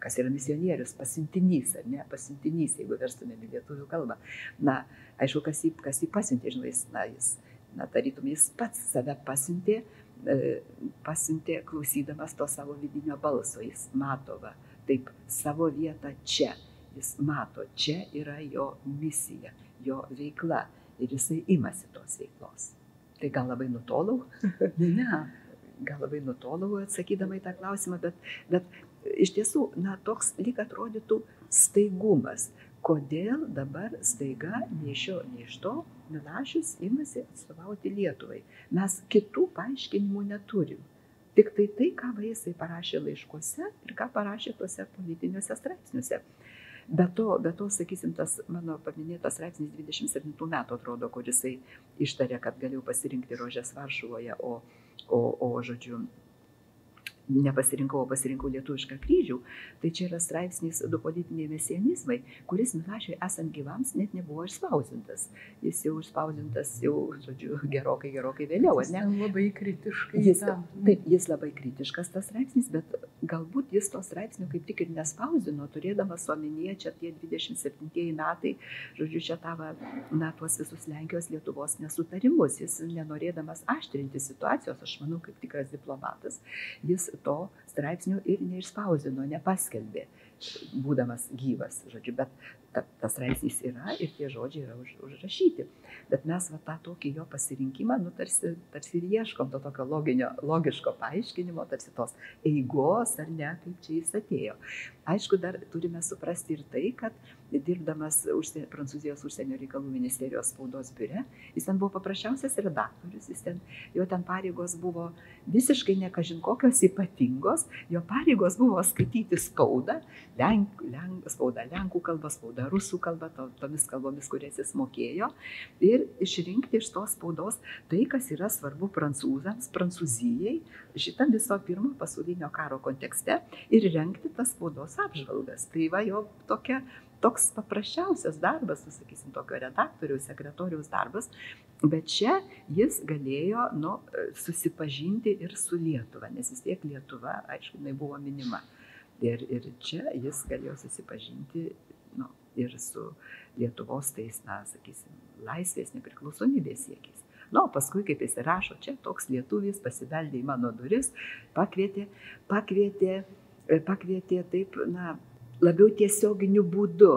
kas yra misionierius, pasiuntinys, ar ne? Pasiuntinys, jeigu verstumėm į lietuvių kalbą. Na, aišku, kas jį pasiuntė, žinai, tarytum, jis pats save pasiuntė, klausydamas to savo vidinio balso. Jis mato, va, taip, savo vietą čia. Jis mato, čia yra jo misija, jo veikla. Ir jisai imasi tos veiklos. Tai gal labai nutolau? Ne. Gal labai nutolau atsakydama į tą klausimą, bet iš tiesų, na, toks lyg atrodytų staigumas. Kodėl dabar staiga nei iš to Milašius imasi atstovauti Lietuvai? Mes kitų paaiškinimų neturim. Tik tai, ką jisai parašė laiškuose ir ką parašė tuose politiniuose straipsniuose. Be to, sakysim, tas mano paminėtas straipsnis 27 metų atrodo, kur jisai ištarė, kad galėjau pasirinkti rožes Varšuvoje, o žodžiu, nepasirinkau, pasirinkau lietuvišką kryžių. Tai čia yra straipsnis Du politiniai mesianizmai, kuris Milašiui esant gyvams net nebuvo išspausdintas. Jis jau išspausdintas, žodžiu, gerokai vėliau, ne? Labai kritiškai. Taip, jis labai kritiškas tas straipsnis, bet galbūt jis to straipsnio kaip tik ir nespausdino, turėdamas omenyje čia tie 27 metai, žodžiu, čia tavo, na, tuos visus Lenkijos Lietuvos nesutarimus. Jis nenorėdamas aštrinti situacijos, aš manau, kaip tikras diplomatas, jis to straipsnių ir neišspausdino, nepaskelbė, būdamas gyvas, žodžiu, bet tas straipsnis yra ir tie žodžiai yra užrašyti. Bet mes tą tokį jo pasirinkimą, tarsi ir ieškom to tokio logiško paaiškinimo, tarsi tos eigos ar ne, kaip čia jis atėjo. Aišku, dar turime suprasti ir tai, kad dirbdamas Prancūzijos užsienio reikalų ministerijos spaudos biure, jis ten buvo paprasčiausias redaktorius, jo ten pareigos buvo visiškai nekažin kokios ypatingos, jo pareigos buvo skaityti spaudą, spaudą lenkų kalbą, spaudą rusų kalbą, tomis kalbomis, kurias jis mokėjo, ir išrinkti iš tos spaudos tai, kas yra svarbu prancūzams, Prancūzijai, šitam viso pirmo pasaulinio karo kontekste ir rengti tas spaudos apžvalgas. Tai va jo toks paprasčiausias darbas, sakysim, tokio redaktoriaus, sekretoriaus darbas, bet čia jis galėjo susipažinti ir su Lietuva, nes vis tiek Lietuva, aišku, jinai buvo minima. Ir čia jis galėjo susipažinti ir su Lietuvos tais, sakysim, laisvės, nepriklausomybės siekiais. Paskui, kaip jis rašo, čia toks lietuvis pasibeldė į mano duris, pakvietė taip, labiau tiesioginiu būdu,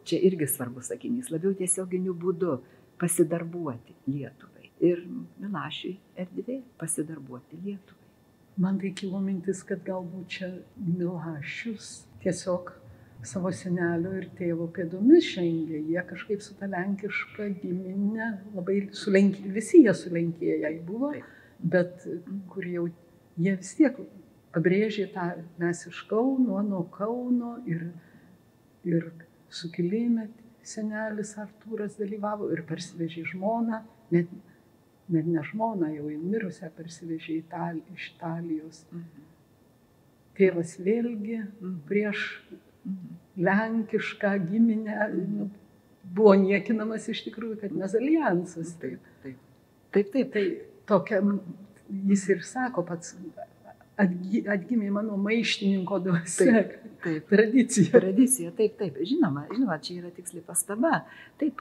čia irgi svarbus sakinys, labiau tiesioginiu būdu pasidarbuoti Lietuvai. Ir Milašiui erdvė pasidarbuoti Lietuvai. Man tai kilo mintis, kad galbūt čia Milašius tiesiog savo senelio ir tėvo pėdomis žengė. Jie kažkaip su ta lenkiška giminė labai visi jie sulenkėjai buvo, bet kur jau jie vis tiek pabrėžė tą mes iš Kauno, nuo Kauno ir sukilime senelis Artūras dalyvavo ir parsivežė žmoną, net ne žmoną, jau mirusią parsivežė iš Italijos. Tėvas vėlgi prieš lenkišką giminę buvo niekinamas iš tikrųjų, kad mes alijansas. Taip. Tai tokia, jis ir sako pats, atgimė mano maištininko dvasia. Tradicija. Taip. Žinoma, čia yra tiksli pastaba. Taip.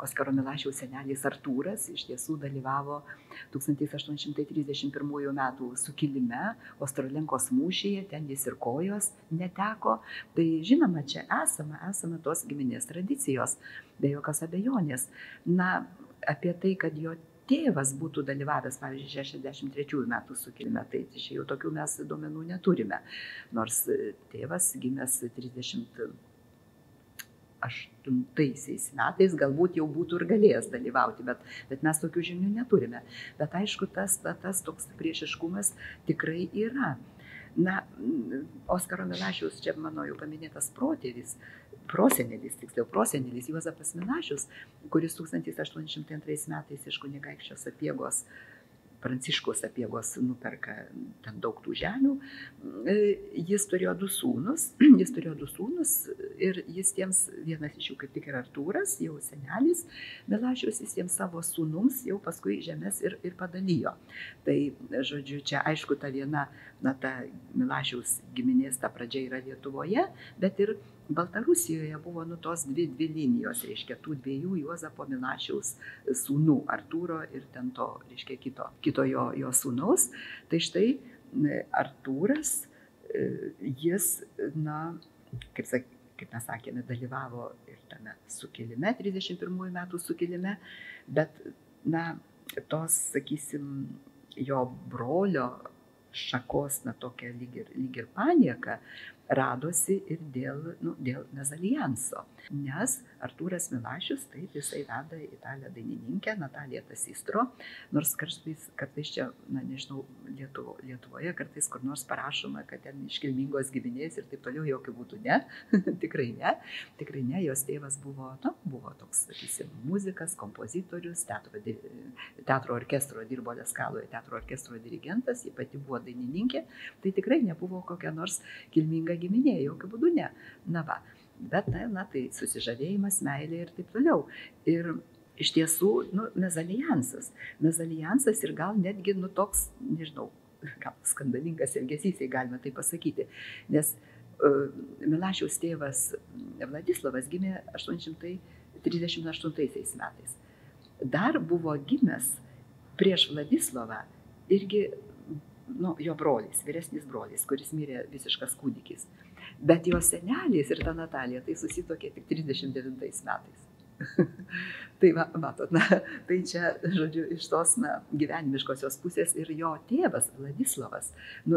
Oskaro Milašiaus senelis Artūras iš tiesų dalyvavo 1831 metų sukilime, Ostrolenkos mūšyje, ten jis ir kojos neteko. Tai žinoma, čia esama tos giminės tradicijos, be jokios abejonės. Apie tai, kad jo tėvas būtų dalyvavęs, pavyzdžiui, 63 metų sukilime, tai čia jau tokių mes duomenų neturime. Nors tėvas gimęs 38 metais galbūt jau būtų ir galėjęs dalyvauti, bet mes tokių žinių neturime. Bet aišku, tas toks priešiškumas tikrai yra. Oskaro Milašiaus, čia mano jau paminėtas prosenelis Juozapas Milašius, kuris 1802 metais iš kunigaikščio Sapiegos, Pranciškaus Sapiegos nuperka ten daug tų žemių. Jis turėjo du sūnus ir jis tiems, vienas iš jų kaip tik ir Artūras, jau senelis Milašius, jis tiems savo sūnums jau paskui žemės ir padalijo. Tai, žodžiu, čia aišku ta viena, ta Milašiaus giminės ta pradžia yra Lietuvoje, bet ir Baltarusijoje buvo tos dvi linijos, reiškia, tų dviejų Juozapo Milašiaus sūnų, Artūro ir ten to, reiškia, kito jo sūnaus. Tai štai Artūras, jis, kaip mes sakėme, dalyvavo ir tame sukilime, 31 metų sukilime, bet, tos, sakysim, jo brolio šakos, tokia lyg ir panieka, radosi ir dėl mezalianso. Nes Artūras Milašius, taip, jisai veda italę dainininkę Nataliją Tasistro, nors kartais čia, nežinau, Lietuvoje kartais kur nors parašoma, kad ten iškilmingos giminės ir taip toliau, jokių būdų ne, tikrai ne, jos tėvas buvo toks, sakysim, muzikas, kompozitorius, teatro orkestro dirbo Leskaloje, teatro orkestro dirigentas, ji pati buvo dainininkė, tai tikrai nebuvo kokia nors kilminga giminė, jokių būdų ne. Bet, tai susižavėjimas, meilė ir taip toliau. Ir iš tiesų, mezaliansas ir gal netgi, toks, nežinau, gal skandalingas elgesys, jei galime tai pasakyti. Nes Milašiaus tėvas Vladislavas gimė 838 metais. Dar buvo gimęs prieš Vladislavą irgi jo brolis, vyresnis brolis, kuris mirė visiškas kūdikis. Bet jo senelis ir ta Natalija tai susituokė tik 39 metais. Tai matot, tai čia, žodžiu, iš tos gyvenimiškosios pusės ir jo tėvas Vladislavas,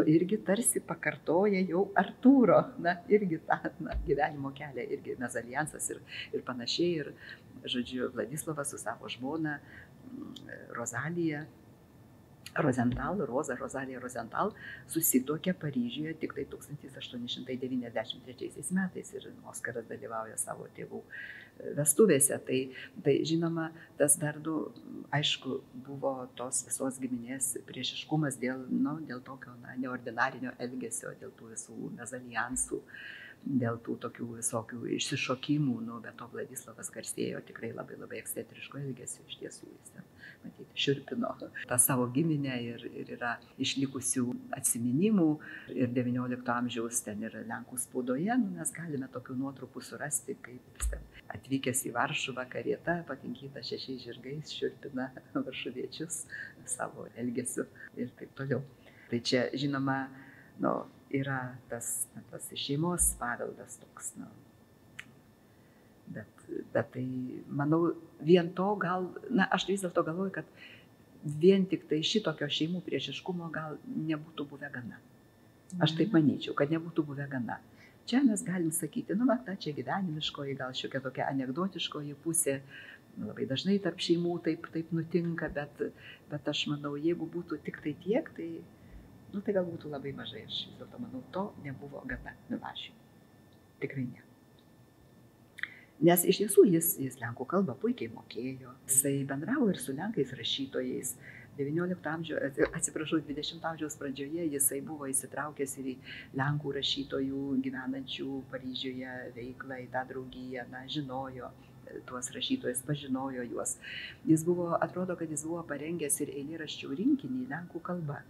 irgi tarsi pakartoja jau Artūro, irgi tą gyvenimo kelią, irgi mezaliansas ir panašiai. Ir, žodžiu, Vladislavas su savo žmona Rozalija Rozental susituokė Paryžiuje tik tai 1893 metais ir Oskaras dalyvauja savo tėvų vestuvėse. Tai žinoma, tas dar, aišku, buvo tos visos giminės priešiškumas dėl tokio neordinarinio elgesio, dėl tų visų mezaliansų, dėl tų tokių visokių išsišokimų, bet to Vladislavas garsėjo tikrai labai labai ekscentriško elgesio, iš tiesų jis ten, matyti, šiurpino tą savo giminę ir yra išlikusių atsiminimų ir XIX amžiaus ten ir Lenkų spaudoje, mes galime tokių nuotrupų surasti, kaip jis ten atvykęs į Varšuvą karieta, pakinkyta 6 žirgais, šiurpina varšuviečius savo elgesiu ir taip toliau. Tai čia, žinoma, yra tas šeimos paveldas toks, bet tai, manau, vien to gal, aš vis dėlto galvoju, kad vien tik tai šitokio šeimų priešiškumo gal nebūtų buvę gana. Aš taip manyčiau, kad nebūtų buvę gana. Čia mes galim sakyti, čia gyvenimiškoji, gal šiokia tokia anekdotiškoji pusė, labai dažnai tarp šeimų taip nutinka, bet aš manau, jeigu būtų tik tai tiek, tai gal būtų labai mažai. Aš vis dėlto manau, to nebuvo gana Milašiui. Tikrai ne. Nes iš tiesų jis lenkų kalbą puikiai mokėjo. Jisai bendravo ir su lenkais rašytojais. 20 amžiaus pradžioje jisai buvo įsitraukęs ir į lenkų rašytojų gyvenančių Paryžiuje veiklą, į tą draugiją, žinojo tuos rašytojus, pažinojo juos. Atrodo, kad jis buvo parengęs ir eilėraščių rinkinį lenkų kalba.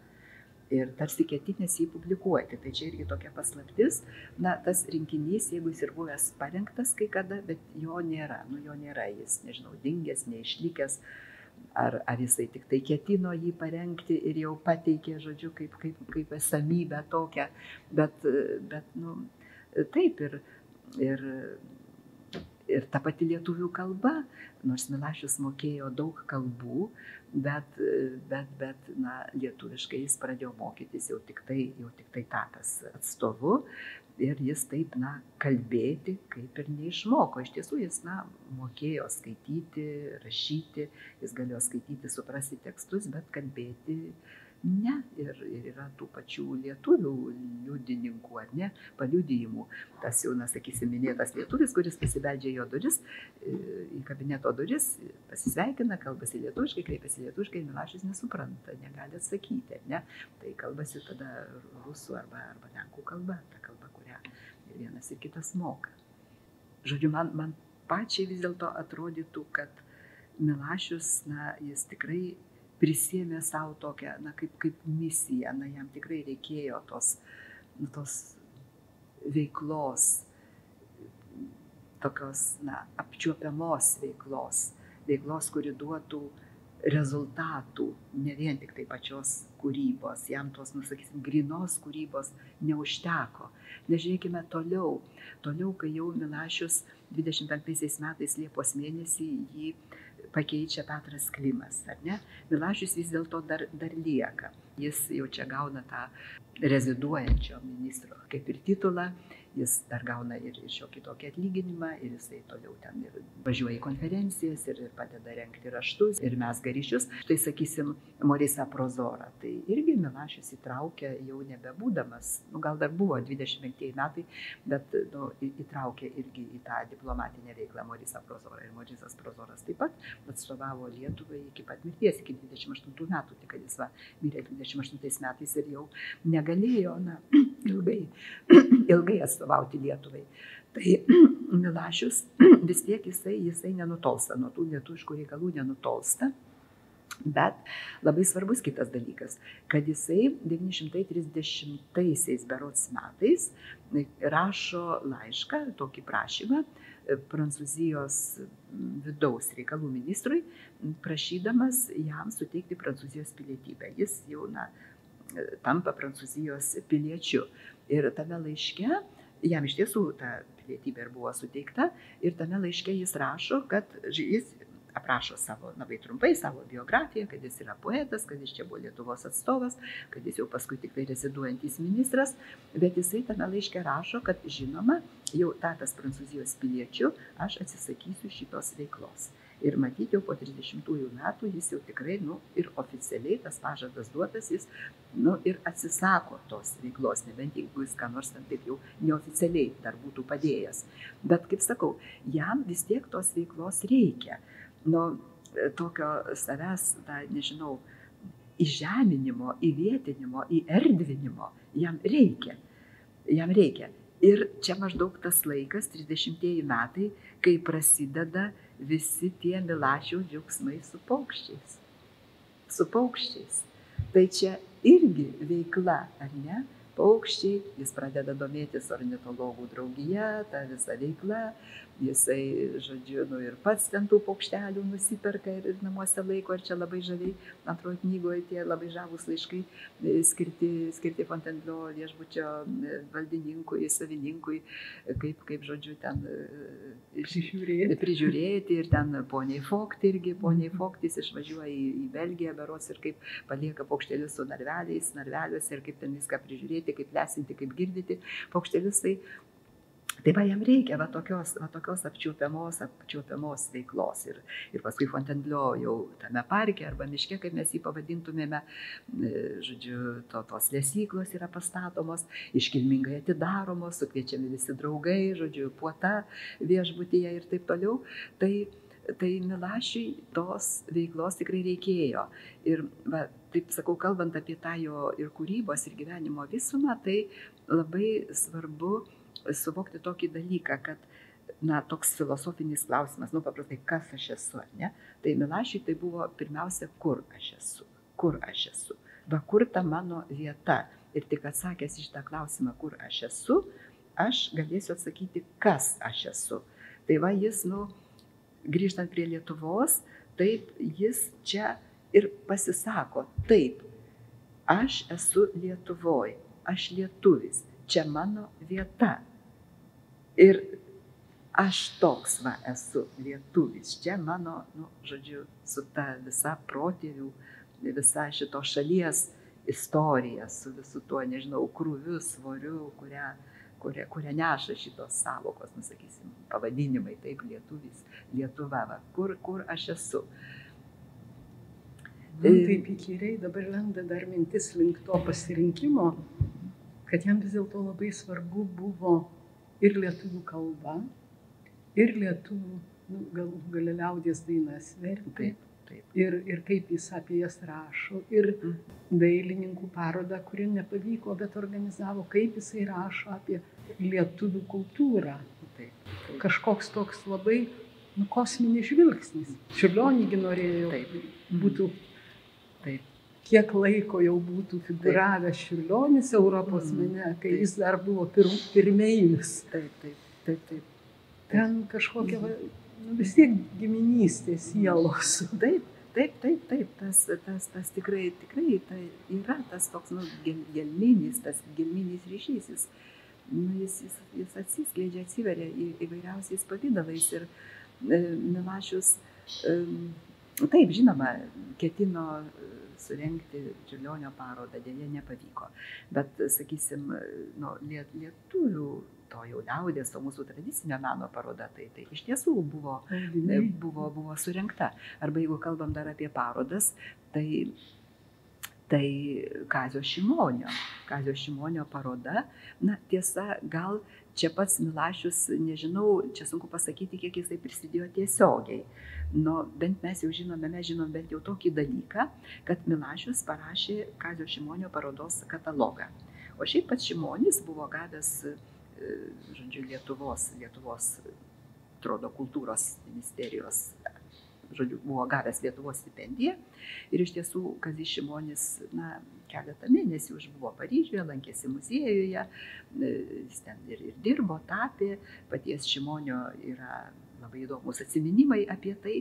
Ir tarsi ketinęs jį publikuoti. Tai čia irgi tokia paslaptis. Tas rinkinys, jeigu jis ir buvęs parengtas kai kada, bet jo nėra. Jo nėra, jis, nežinau, dingęs, neišlikęs. Ar jisai tik tai ketino jį parengti ir jau pateikė, žodžiu, kaip esamybę tokią. Bet taip ir ta pati lietuvių kalba, nors Milašius mokėjo daug kalbų, bet lietuviškai jis pradėjo mokytis jau tik tai tapęs atstovu ir jis taip, kalbėti kaip ir neišmoko. Iš tiesų jis, mokėjo skaityti, rašyti, jis galėjo skaityti, suprasti tekstus, bet kalbėti ne. Ir yra tų pačių lietuvių liudininkų, ar ne, paliudijimų. Tas jau, sakysim, minėtas lietuvis, kuris pasibeldžia jo duris, į kabineto duris, pasisveikina, kalbasi lietuviškai, kreipiasi lietuviškai, Milašius nesupranta, negali atsakyti, ne. Tai kalbasi tada rusų arba lenkų kalba, ta kalba, kurią ir vienas ir kitas moka. Žodžiu, man pačiai vis dėlto atrodytų, kad Milašius, jis tikrai prisėmė savo tokią, kaip misiją, jam tikrai reikėjo tos veiklos, tokios, apčiuopiamos veiklos, kuri duotų rezultatų, ne vien tik tai pačios kūrybos, jam tos, sakysim, grynos kūrybos neužteko. Nežiūrėkime toliau, kai jau Milašius 25 metais Liepos mėnesį jį pakeičia Petras Klimas, ar ne? Milašius vis dėlto dar lieka. Jis jau čia gauna tą reziduojančio ministro kaip ir titulą, jis dar gauna ir šiokį tokį atlyginimą, ir jisai toliau ten ir važiuoja į konferencijas, ir padeda rengti raštus, ir mezga ryšius. Štai, sakysim, Morisą Prozorą, tai irgi Milašius įtraukė jau nebebūdamas, gal dar buvo 25 metai, bet įtraukė irgi į tą diplomatinę veiklą Morisą Prozorą. Ir Morisas Prozoras taip pat atstovavo Lietuvai iki pat mirties, iki 28 metų, tik kad jis mirė 28 metais ir jau negalėjo ilgai atstovauti Lietuvai. Tai Milašius vis tiek jisai nenutolsta, nuo tų lietuviškų reikalų nenutolsta. Bet labai svarbus kitas dalykas, kad jisai 930 berods metais rašo laišką, tokį prašymą Prancūzijos vidaus reikalų ministrui, prašydamas jam suteikti Prancūzijos pilietybę. Jis jau tampa Prancūzijos piliečiu. Ir tame laiške, jam iš tiesų ta pilietybė ir buvo suteikta, ir tame laiške jis rašo, kad jis aprašo savo, labai trumpai, savo biografiją, kad jis yra poetas, kad jis čia buvo Lietuvos atstovas, kad jis jau paskui tik tai reziduojantis ministras, bet jisai tame laiške rašo, kad žinoma, jau tapęs Prancūzijos piliečiu, aš atsisakysiu šitos veiklos. Ir matyti jau po 30 metų jis jau tikrai, ir oficialiai tas pažadas duotas, jis, ir atsisako tos veiklos, nebent jeigu jis ką nors ten taip jau neoficialiai dar būtų padėjęs. Bet, kaip sakau, jam vis tiek tos veiklos reikia. Tokio savęs, nežinau, įžeminimo, įvietinimo, įerdvinimo jam reikia. Jam reikia. Ir čia maždaug tas laikas, 30 metai, kai prasideda visi tie Milašiaus džiaugsmai su paukščiais. Su paukščiais. Tai čia irgi veikla, ar ne? Paukščiai, jis pradeda domėtis ornitologų draugija, ta visa veikla, jisai, žodžiu, ir pats ten tų paukštelių nusiperka ir namuose laiko, ir čia labai žaviai, antroje knygoje tie labai žavūs laiškai skirti Fontainebleau viešbučio valdininkui, savininkui, kaip žodžiu, ten prižiūrėti, ir ten poniai Fokt irgi, poniai Foktis išvažiuoja į Belgiją, berods, ir kaip palieka paukštelius su narveliuose, ir kaip ten viską prižiūrėti, kaip lesinti, kaip girdyti paukštelius. Tai va, jam reikia tokios apčiuopiamos veiklos. Ir paskui Fontainebleau jau tame parke arba miške, kaip mes jį pavadintumėme, žodžiu, tos lesyklos yra pastatomos, iškilmingai atidaromos, sukviečiami visi draugai, žodžiu, puota viešbutyje ir taip toliau. Tai Milašiui tos veiklos tikrai reikėjo. Ir, taip sakau, kalbant apie tą jo ir kūrybos, ir gyvenimo visumą, tai labai svarbu suvokti tokį dalyką, kad, toks filosofinis klausimas, paprastai, kas aš esu, ne? Tai Milašiui tai buvo pirmiausia, kur aš esu. Kur aš esu. Kur ta mano vieta. Ir tik atsakęs į šitą klausimą, kur aš esu, aš galėsiu atsakyti, kas aš esu. Tai va, jis, grįžtant prie Lietuvos, taip, jis čia ir pasisako, taip, aš esu Lietuvoj, aš lietuvis, čia mano vieta. Ir aš toks esu lietuvis, čia mano, žodžiu, su ta visa protėvių, visa šito šalies istorija, su visu tuo, nežinau, krūviu, svoriu, kurią neša šitos savokos, sakysim, pavadinimai, taip, lietuvis, Lietuva, kur aš esu. Taip įkyriai dabar lenda dar mintis link to pasirinkimo, kad jam vis dėlto labai svarbu buvo ir lietuvių kalba, ir lietuvių, galų gale liaudies dainas vertė. Ir kaip jis apie jas rašo, ir dailininkų parodą, kuri nepavyko, bet organizavo, kaip jisai rašo apie lietuvių kultūrą. Kažkoks toks labai kosminis žvilgsnis. Čiurlionį norėjo būtų, kiek laiko jau būtų figūravęs Čiurlionis Europos mene, kai jis dar buvo pirmeivis. Taip. Ten kažkokia vis tiek giminystė sielos. Taip, tas tikrai tai yra tas toks gelminis ryšys. Jis atsiskleidžia, atsiveria įvairiausiais pavydalais. Ir Milašius, taip, žinoma, ketino surengti Čiurlionio parodą, dėja nepavyko. Bet, sakysim, lietuvių, to jau liaudies, to mūsų tradicinio meno paroda, tai iš tiesų buvo surengta. Arba jeigu kalbam dar apie parodas, tai Kazio Šimonio paroda, tiesa, gal čia pats Milašius, nežinau, čia sunku pasakyti, kiek jisai prisidėjo tiesiogiai. Bent mes jau žinom bent jau tokį dalyką, kad Milašius parašė Kazio Šimonio parodos katalogą. O šiaip pats Šimonis buvo gavęs, žodžiu, Lietuvos, atrodo, kultūros ministerijos, žodžiu, buvo gavęs Lietuvos stipendiją. Ir iš tiesų, Kazys Šimonis, keletą mėnesių užbuvo Paryžiuje, lankėsi muziejuje, jis ten ir dirbo, tapė, paties Šimonio yra labai įdomus atsiminimai apie tai.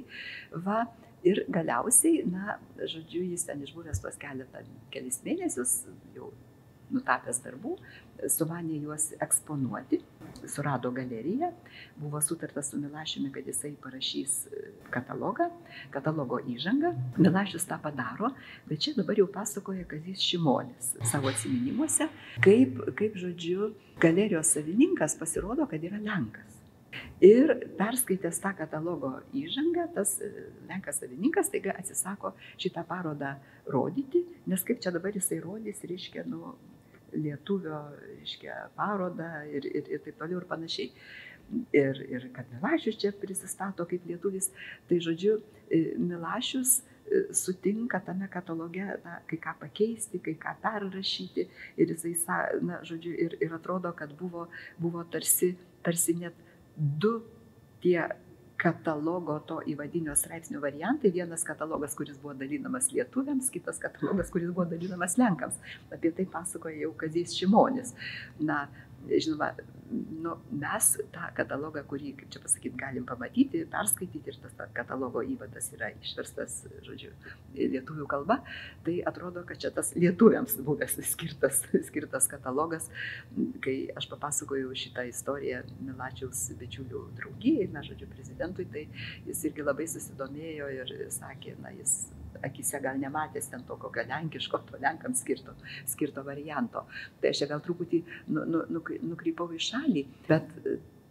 Ir galiausiai, na, žodžiu, jis ten išbuvęs tuos kelis mėnesius, jau nutapęs darbų, sumanė juos eksponuoti, surado galeriją, buvo sutarta su Milašiumi, kad jisai parašys katalogo įžangą. Milašius tą padaro, bet čia dabar jau pasakoja Kazys Šimonis savo atsiminimuose, kaip žodžiu, galerijos savininkas pasirodo, kad yra Lenkas. Ir perskaitęs tą katalogo įžangą, tas Lenkas savininkas taiga atsisako šitą parodą rodyti, nes kaip čia dabar jisai rodys, reiškia, lietuvio, reiškia, parodą ir taip toliau ir panašiai. Ir kad Milašius čia prisistato kaip lietuvis, tai žodžiu, Milašius sutinka tame kataloge kai ką pakeisti, kai ką perrašyti ir jisai, na, žodžiu, ir atrodo, kad buvo tarsi net du tie katalogo to įvadinio straipsnio variantai. Vienas katalogas, kuris buvo dalinamas lietuviams, kitas katalogas, kuris buvo dalinamas Lenkams. Apie tai pasakoja jau Kazys Šimonis. Na, žinoma, mes tą katalogą, kurį, kaip čia pasakyti, galim pamatyti, perskaityti, ir tas katalogo įvadas yra išverstas, žodžiu, lietuvių kalba, tai atrodo, kad čia tas lietuviams buvęs skirtas katalogas. Kai aš papasakojau šitą istoriją Milašiaus bičiulių draugijai, na, žodžiu, prezidentui, tai jis irgi labai susidomėjo ir sakė, na, jis akise gal nematęs ten to kokio lenkiško, to Lenkams skirto varianto. Tai aš čia gal truputį nukrypau į šalį, bet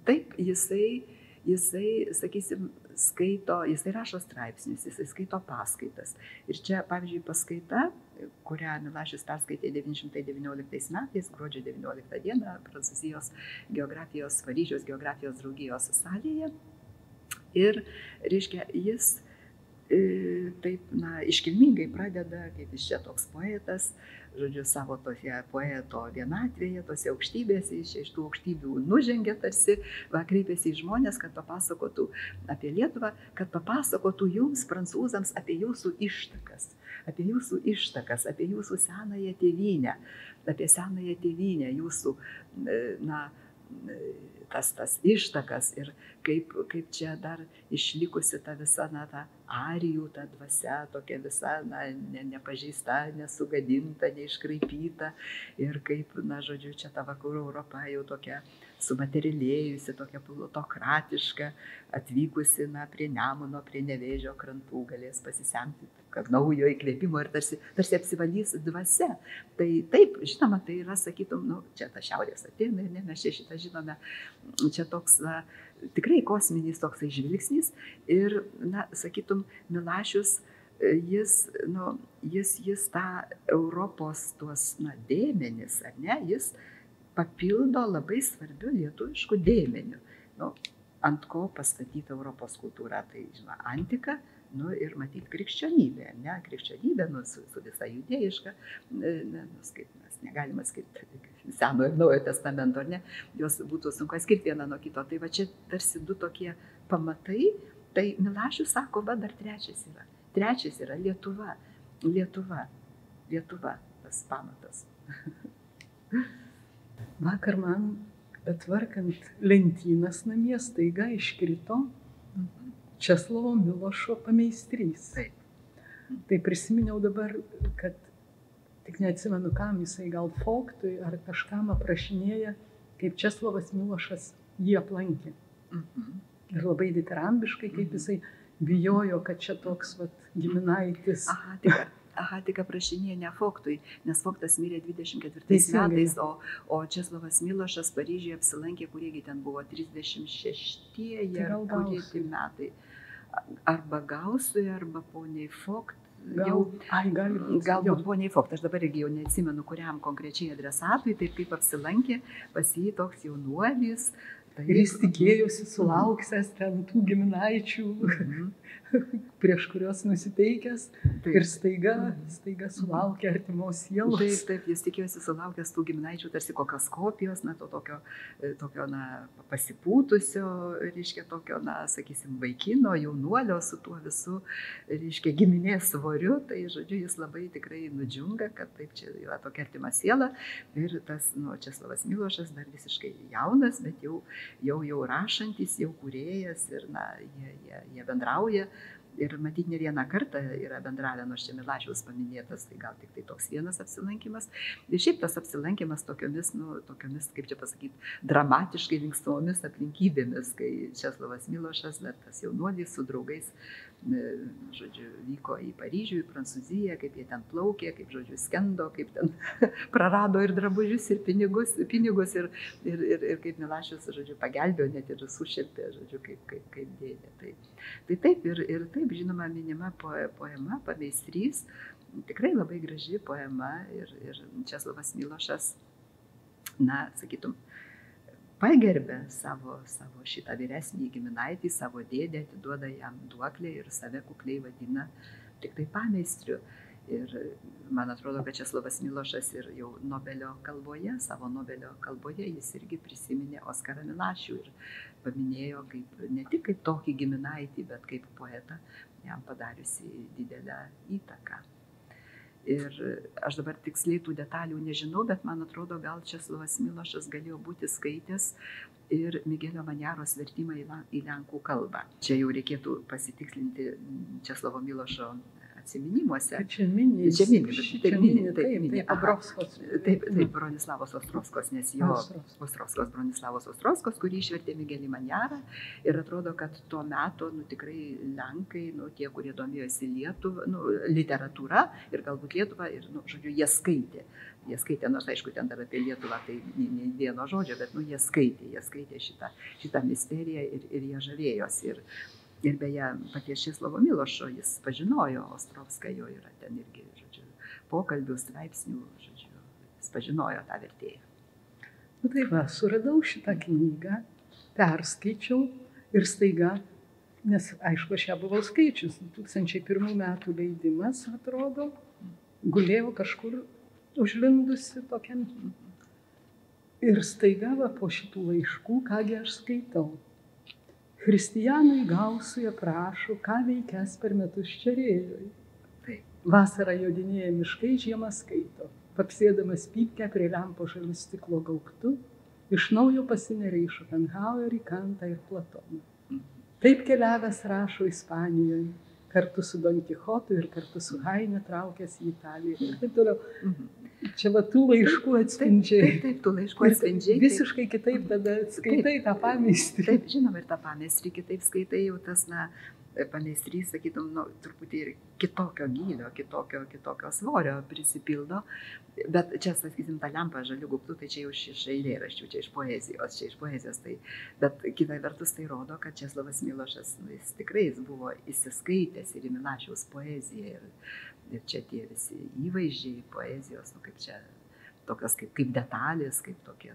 taip jisai, sakysim, skaito, jisai rašo straipsnius, jisai skaito paskaitas. Ir čia, pavyzdžiui, paskaita, kurią Milašius perskaitė 919 metais, gruodžio 19 dieną, Prancūzijos Paryžiaus geografijos draugijos salėje. Ir, reiškia, jis taip, na, iškilmingai pradeda, kaip jis čia toks poetas, žodžiu, savo toje poeto vienatvėje, tose aukštybėse, iš tų aukštybių nužengia tarsi, kreipėsi į žmonės, kad papasakotų apie Lietuvą, kad papasakotų jums, prancūzams, apie jūsų ištakas, apie jūsų senąją tėvynę, jūsų, na, tas ištakas ir kaip čia dar išlikusi ta visa, na, ta arijų, ta dvasia, tokia visa, na, nepažeista, nesugadinta, neiškraipyta ir kaip, na, žodžiu, čia ta vakarų Europa jau tokia sumaterialėjusi, tokia plutokratiška, atvykusi, na, prie Nemuno, prie Nevėžio krantų, galės pasisemti kad naujo įkvėpimo ir tarsi apsivalys dvasia. Tai taip, žinoma, tai yra, sakytum, nu, čia ta šiaurės Atėnai, ne, mes čia šitą žinome, čia toks, na, tikrai kosminis toksai žvilgsnis ir, na, sakytum, Milašius, jis tą Europos tuos, na, dėmenis, ar ne, jis papildo labai svarbių lietuviškų dėmenių, nu, ant ko pastatyta Europos kultūra, tai, žinoma, antika, nu, ir matyti krikščionybė, ne, krikščionybė, nu, su visa judėjiška, mes negalime skirti Senojo ir Naujojo testamento, ar ne, jos būtų sunku skirti vieną nuo kito. Tai va čia tarsi du tokie pamatai, tai Milašius sako, va dar trečias yra Lietuva, tas pamatas. Vakar man, betvarkant lentynas namie, staiga iškrito Česlovo Milošo pameistrys. Tai prisiminiau dabar, kad tik neatsimenu kam, jisai gal Foktui ar kažkam aprašinėja, kaip Česlovas Milošas jį aplankė. Ir labai ditirambiškai, kaip jisai bijojo, kad čia toks giminaitis. Tik aprašinėja ne Foktui, nes Foktas mirė 24 metais, o Česlovas Milošas Paryžiuje apsilankė, kuriegi ten buvo 36-ieji ar kurie metai. Arba Gausui, arba poniai Fokt. Galbūt poniai Fokt, aš dabar irgi jau neatsimenu, kuriam konkrečiai adresatui, taip kaip apsilankė pas jį toks jaunuolis. Ir jis tikėjosi sulauksęs ten tų giminaičių, prieš kurios nusiteikęs, ir staiga sulaukė artimos sielos. Taip, jis tikėjosi sulaukęs tų giminaičių, tarsi kokios kopijos, na, tokio, na, pasipūtusio, reiškia, tokio, na, sakysim, vaikino, jaunuolio su tuo visu, reiškia, giminės svoriu, tai, žodžiu, jis labai tikrai nudžiunga, kad taip čia yra tokia artima siela, ir tas, nu, Česlovas Milošas dar visiškai jaunas, bet jau rašantis, jau kūrėjas ir, na, jie bendrauja Ir matyt, ne vieną kartą yra bendravę, nors čia Milašiaus paminėtas, tai gal tik tai toks vienas apsilankimas. Ir šiaip tas apsilankimas tokiomis, kaip čia pasakyti, dramatiškai linksmomis aplinkybėmis, kai Česlovas Milošas, dar tas jaunuolis su draugais, žodžiu, vyko į Paryžių, į Prancūziją, kaip jie ten plaukė, kaip, žodžiu, skendo, kaip ten prarado ir drabužius, ir pinigus ir kaip Milašius, žodžiu, pagelbėjo, net ir sušelpė, žodžiu, kaip dėdė. Tai taip ir taip, žinoma, minima poema Pameistrys, tikrai labai graži poema ir Česlovas Milošas, na, sakytum, pagerbė savo šitą vyresnį giminaitį, savo dėdę, atiduoda jam duoklę ir save kukliai vadina tik tai pameistriu. Ir man atrodo, kad Česlovas Milošas ir jau Nobelio kalboje, savo Nobelio kalboje, jis irgi prisiminė Oskarą Milašių ir paminėjo kaip, ne tik kaip tokį giminaitį, bet kaip poetą, jam padariusi didelę įtaką. Ir aš dabar tiksliai tų detalių nežinau, bet man atrodo, gal Česlovas Milošas galėjo būti skaitęs ir Migelio Manjaros vertimą į lenkų kalbą. Čia jau reikėtų pasitikslinti Česlovo Milošo atsiminimuose. Čia mini, taip, Bronislavos Ostrovskos, nes jo Bronislavos Ostrovskos, kurį išvertė Migelį Manjarą. Ir atrodo, kad tuo metu tikrai lenkai, tie, kurie domėjosi literatūra ir galbūt Lietuvą, ir, žodžiu, jie skaitė. Jie skaitė, nors aišku, ten dar apie Lietuvą tai ne vieno žodžio, bet jie skaitė šitą misteriją ir jie žavėjosi. Ir beje, paties Česlovo Milošo jis pažinojo Ostrovską, jo yra ten irgi, žodžiu, pokalbių, straipsnių, žodžiu, jis pažinojo tą vertėją. Tai va, suradau šitą knygą, perskaičiau ir staiga, nes aišku, aš ją buvau skaičius, 2001 metų leidimas, atrodo, gulėjau kažkur užlindusi tokiam. Ir staiga va, po šitų laiškų, kągi aš skaitau. Kristijanui Gausui aprašo, ką veikęs per metus Čerėjoj. Vasarą jodinėja miškai, žiemą skaito. Papsėdamas pypkę prie lempo žaliu stiklo gaubtu, iš naujo pasineria į Šopenhauerį, Kantą ir Platoną. Taip keliavęs rašo Ispanijoje, kartu su Don Kichotu ir kartu su Haine traukęs į Italiją. Ir taip toliau. Čia va tų laiškų atspindžiai. Taip, tų laiškų atspindžiai. Visiškai kitaip tada skaitai tą pameistrį. Taip, žinoma, ir tą pameistrį kitaip skaitai, jau tas, pameistrys, sakytum, truputį ir kitokio gylio, kitokio svorio prisipildo. Bet čia, sakysim, tą lempą žalių gaubtų, tai čia jau iš eilėraščių, čia iš poezijos. Tai, bet kita vertus tai rodo, kad Česlovas Milošas, jis tikrai buvo įsiskaitęs ir į Milašiaus poeziją. Ir čia tie visi įvaizdžiai poezijos, kaip čia, tokios kaip detalės, kaip tokie,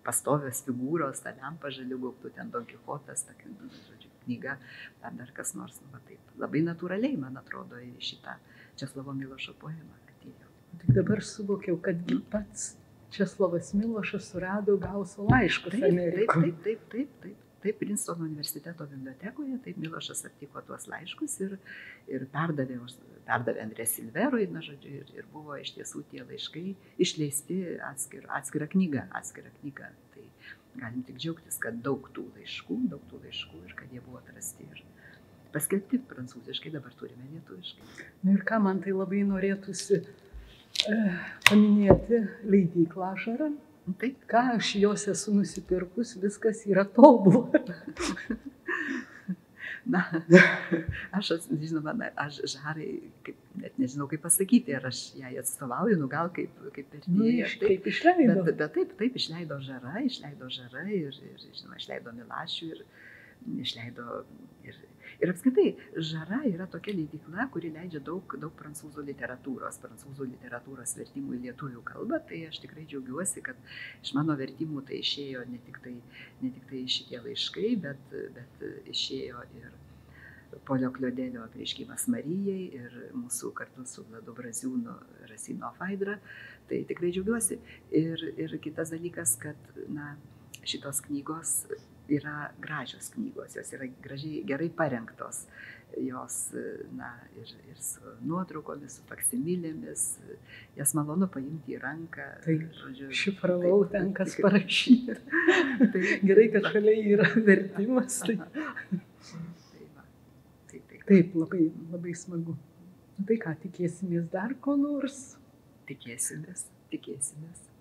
pastovios figūros, ta lempa žalių gaubtų, ten Don Kichotas, ta, žodžiu, knyga, ar dar kas nors, taip, labai natūraliai, man atrodo, į šitą Česlovo Milošo poemą atėjo. Tik dabar suvokiau, kad pats Česlovas Milošas surado Gauso laiškus Amerikoje. Taip, Princetono universiteto bibliotekoje, taip Milošas aptiko tuos laiškus ir perdavė Andrė Silverui, ir buvo iš tiesų tie laiškai išleisti atskira knyga. Tai galim tik džiaugtis, kad daug tų laiškų ir kad jie buvo atrasti ir paskelbti prancūziškai, dabar turime lietuviškai. Ir ką man tai labai norėtųsi paminėti, leidyklą Ašara. Taip. Ką aš jos esu nusipirkus, viskas yra tobula. Žinoma, aš Žarai, net nežinau kaip pasakyti, ar aš jai atstovauju, gal kaip vertėja. Taip išleido. Bet taip išleido Žara ir žinoma, išleido Milašių ir išleido ir apskritai Žara yra tokia leidykla, kuri leidžia daug prancūzų literatūros vertimų į lietuvių kalbą, tai aš tikrai džiaugiuosi, kad iš mano vertimų tai išėjo ne tik tai šitie laiškai, bet išėjo ir Polio Kliodelio apreiškimas Marijai ir mūsų kartu su Vladu Braziūnu Racino Faidra, tai tikrai džiaugiuosi. Ir kitas dalykas, kad šitos knygos yra gražios knygos, jos yra gerai parengtos, jos ir su nuotraukomis, su faksimilėmis, jas malonu paimti į ranką. Taip, šifravau ten, kas parašyta. Gerai, kad šalia yra vertimas. Taip, labai, labai smagu. Tai ką, tikėsimės dar ko nors? Tikėsimės, tikėsimės.